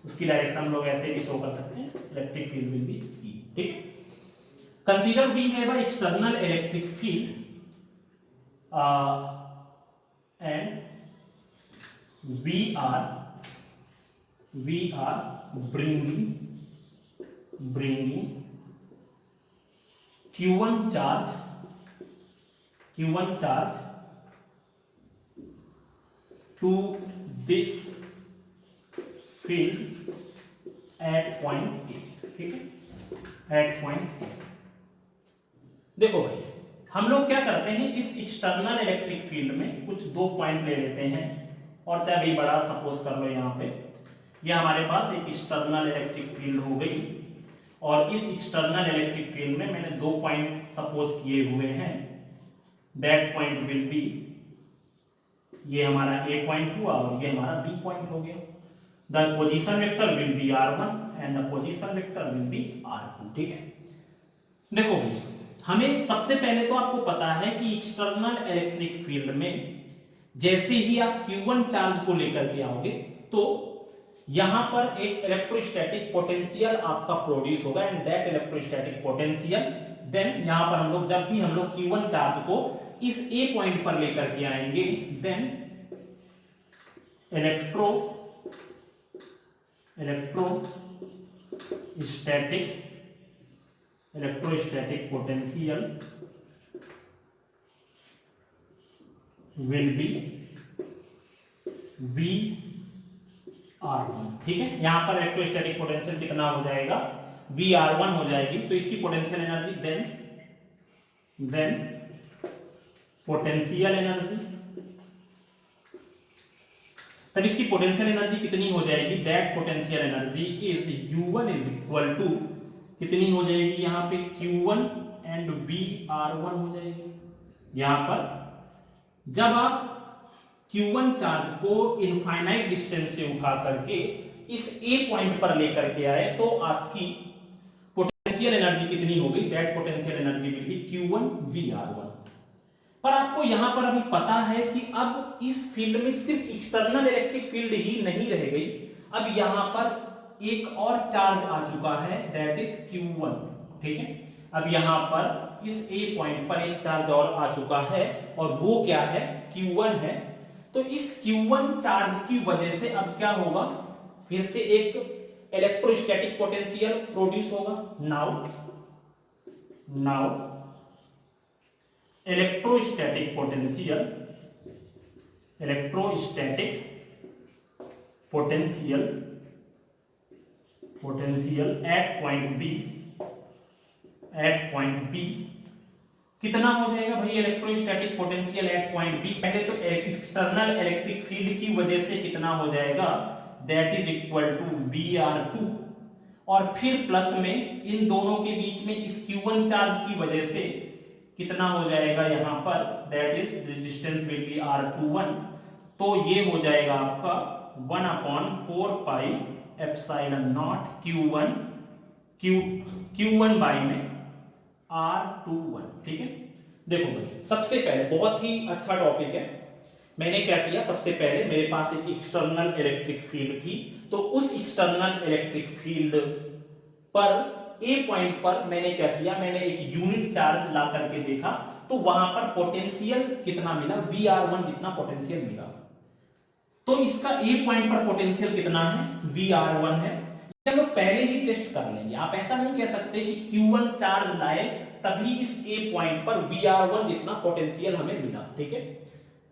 उसकी डायरेक्शन हम लोग ऐसे भी शो कर सकते हैं, electric field will be E, ठीक। Consider we have a external electric field and we are bringing q1 charge to this field at point A, ठीक है, at point A। देखो भाई, हम लोग क्या करते हैं, इस एक्सटर्नल इलेक्ट्रिक फील्ड में कुछ दो पॉइंट ले लेते हैं, और चाहे भी बड़ा सपोज कर लो, यहाँ पे ये हमारे पास एक एक्सटर्नल इलेक्ट्रिक फील्ड हो गई, और इस एक्सटर्नल इलेक्ट्रिक फील्ड में मैंने दो पॉइंट सपोज किए हुए हैं, दैट पॉइंट विल बी, ये हमारा A पॉइंट हुआ और ये हमारा B पॉइंट हो गया। The position vector will be r1 and the position vector will be r2, ठीक है। देखो भाई, हमें सबसे पहले तो आपको पता है कि एक्सटर्नल इलेक्ट्रिक फील्ड में जैसे ही आप q1 चार्ज को लेकर के आओगे तो यहां पर एक इलेक्ट्रोस्टैटिक पोटेंशियल आपका प्रोड्यूस होगा, and that electrostatic potential then यहां पर हम लोग जब भी हम लोग q1 चार्ज को इस A पॉइंट पर लेकर के आएंगे, then electrostatic potential will be VR1, ठीक है। यहां पर इलेक्ट्रोस्टैटिक पोटेंशियल कितना हो जाएगा, VR1 हो जाएगी, तो इसकी potential energy then potential energy, तब इसकी पोटेंशियल एनर्जी कितनी हो जाएगी, that potential energy is U1 is equal to कितनी हो जाएगी, यहां पे Q1 एंड VR1 हो जाएगी। यहां पर जब आप Q1 चार्ज को इनफाइनाइट डिस्टेंस से उठा करके इस A पॉइंट पर लेकर के आए तो आपकी पोटेंशियल एनर्जी कितनी हो गई, that potential energy will be Q1 VR1। पर आपको यहां पर अभी पता है कि अब इस फील्ड में सिर्फ एक्सटर्नल इलेक्ट्रिक फील्ड ही नहीं रह गई, अब यहां पर एक और चार्ज आ चुका है, दैट इज Q1, ठीक है। अब यहां पर इस A पॉइंट पर एक चार्ज और आ चुका है, और वो क्या है, Q1 है। तो इस Q1 चार्ज की वजह से अब क्या होगा, फिर से एक इलेक्ट्रोस्टैटिक पोटेंशियल प्रोड्यूस होगा। Now electrostatic potential at point B कितना हो जाएगा भाई, electrostatic potential at point B, पहले तो एक्सटर्नल इलेक्ट्रिक फील्ड की वजह से कितना हो जाएगा, that is equal to VR2, और फिर प्लस में इन दोनों के बीच में इस Q1 चार्ज की वजह से कितना हो जाएगा यहां पर, that is distance will B R21, तो ये हो जाएगा आपका 1/4 pi epsilon naught Q1 by में R21, ठीक है। देखो भाई, सबसे पहले बहुत ही अच्छा टॉपिक है, मैंने क्या किया, सबसे पहले मेरे पास एक एक्सटर्नल इलेक्ट्रिक फील्ड थी, तो उस एक्सटर्नल इलेक्ट्रिक फील्ड पर A पॉइंट पर मैंने क्या किया, मैंने एक यूनिट चार्ज ला करके देखा, तो वहां पर पोटेंशियल कितना मिला, VR1 जितना पोटेंशियल मिला। तो इसका A पॉइंट पर पोटेंशियल कितना है, VR1 है। ये हम लोग पहले ही टेस्ट कर लेंगे, आप ऐसा नहीं कह सकते कि Q1 चार्ज लाए तभी इस A पॉइंट पर VR1 जितना पोटेंशियल हमें मिला, ठीक है।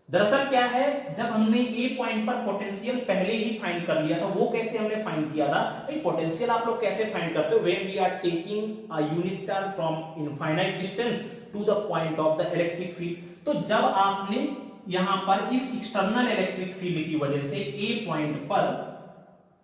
दरअसल क्या है, जब हमने A पॉइंट पर पोटेंशियल पहले ही फाइंड कर लिया था, वो कैसे हमने फाइंड किया था भाई, पोटेंशियल आप लोग कैसे फाइंड करते हो, when we are taking a unit charge from infinite distance to the point of the electric field. तो जब आपने यहां पर इस एक्सटर्नल इलेक्ट्रिक फील्ड की वजह से A पॉइंट पर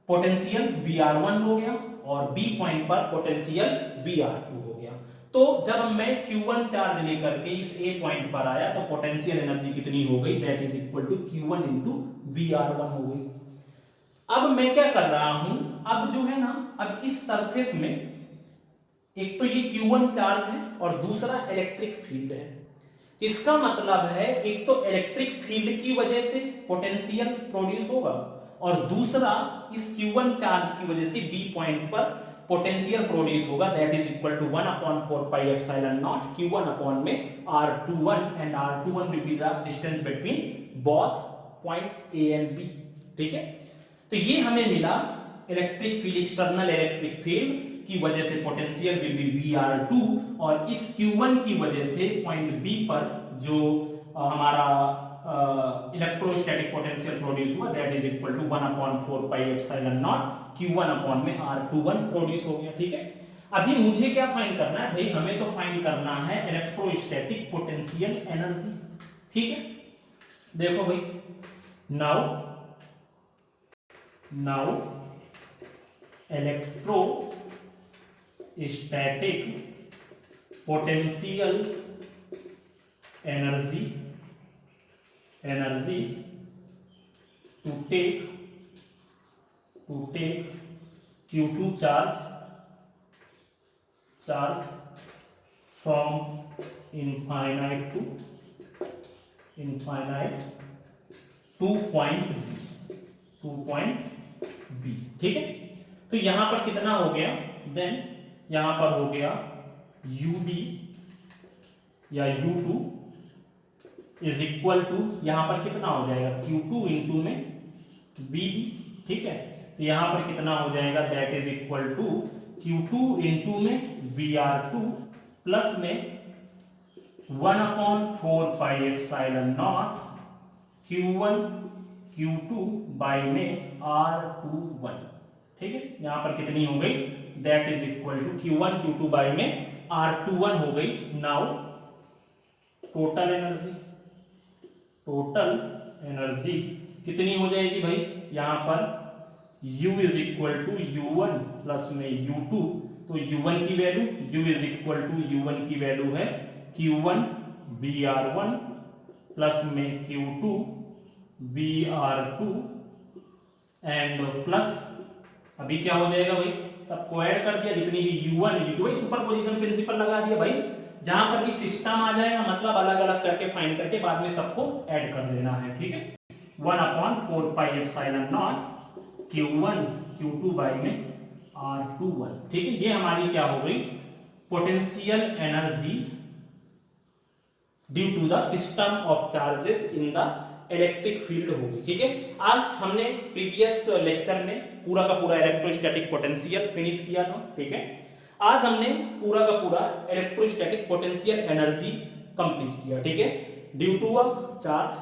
पोटेंशियल Vr1 हो गया और B पॉइंट पर पोटेंशियल Vr2 हो गया। तो जब मैं Q1 चार्ज लेकर के इस A पॉइंट पर आया तो पोटेंशियल एनर्जी कितनी हो गई, that is equal to Q1 into Vr1 हो गई। अब मैं क्या कर रहा हूं, अब जो है ना, अब इस सरफेस में एक तो ये Q1 चार्ज है और दूसरा इलेक्ट्रिक फील्ड है। इसका मतलब है एक तो इलेक्ट्रिक फील्ड की वजह से पोटेंशियल प्रोड्यूस होगा और दूसरा इस Q1 चार्ज की वजह से B पॉइंट पर पोटेंशियल प्रोड्यूस होगा, that is equal to 1/4 pi epsilon naught Q1 upon में R21 and R21 will be the distance between both points A and B। ठीक है, तो ये हमें मिला electric field, external electric field की वजह से पोटेंशियल विल बी Vr2 और इस Q1 की वजह से पॉइंट B पर जो हमारा इलेक्ट्रोस्टैटिक पोटेंशियल प्रोड्यूस हुआ, that is equal to 1/4 pi epsilon naught Q1 upon में R21 प्रोड्यूस हो गया। ठीक है, अभी मुझे क्या फाइंड करना है भाई, हमें तो फाइंड करना है इलेक्ट्रोस्टैटिक पोटेंशियल एनर्जी। ठीक है, देखो भाई, now electrostatic potential energy to take Q2 charge from infinite to point B। ठीक है, तो यहां पर कितना हो गया, देन यहां पर हो गया UB या U2 इज इक्वल टू, यहां पर कितना हो जाएगा Q2 इंटू में BB। ठीक है, तो यहां पर कितना हो जाएगा, that is equal to Q2 into में Vr2 प्लस में 1/4 pi epsilon naught Q1 Q2 by में R21। ठीक है, यहां पर कितनी हो गई, that is equal to Q1 Q2 by में R21 हो गई। नाउ टोटल एनर्जी कितनी हो जाएगी भाई, यहां पर U is equal to U1 plus में U2, तो U1 की value, U is equal to U1 की वैल्यू है Q1 Vr1 प्लस में Q2 Vr2 एंड प्लस, अभी क्या हो जाएगा भाई, सबको ऐड कर दिया, जितनी भी U1 U2, सुपरपोजिशन प्रिंसिपल लगा दिया भाई, जहां पर भी सिस्टम आ जाएगा मतलब अलग अलग करके फाइंड करके बाद में सबको ऐड कर देना है। ठीक है, 1/4 pi epsilon naught Q1 Q2 by में R21। ठीक है, ये हमारी क्या हो गई, potential energy due to the system of charges in the electric field होगी। ठीक है, आज हमने प्रीवियस लेक्चर में पूरा का पूरा इलेक्ट्रोस्टैटिक पोटेंशियल फिनिश किया था। ठीक है, आज हमने पूरा का पूरा इलेक्ट्रोस्टैटिक पोटेंशियल एनर्जी कंप्लीट किया। ठीक है, due to a charge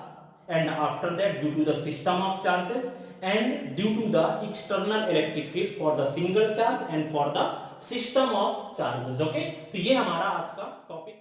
and after that due to the system of charges and due to the external electric field for the single charge and for the system of charges. Okay, तो ये हमारा आज का topic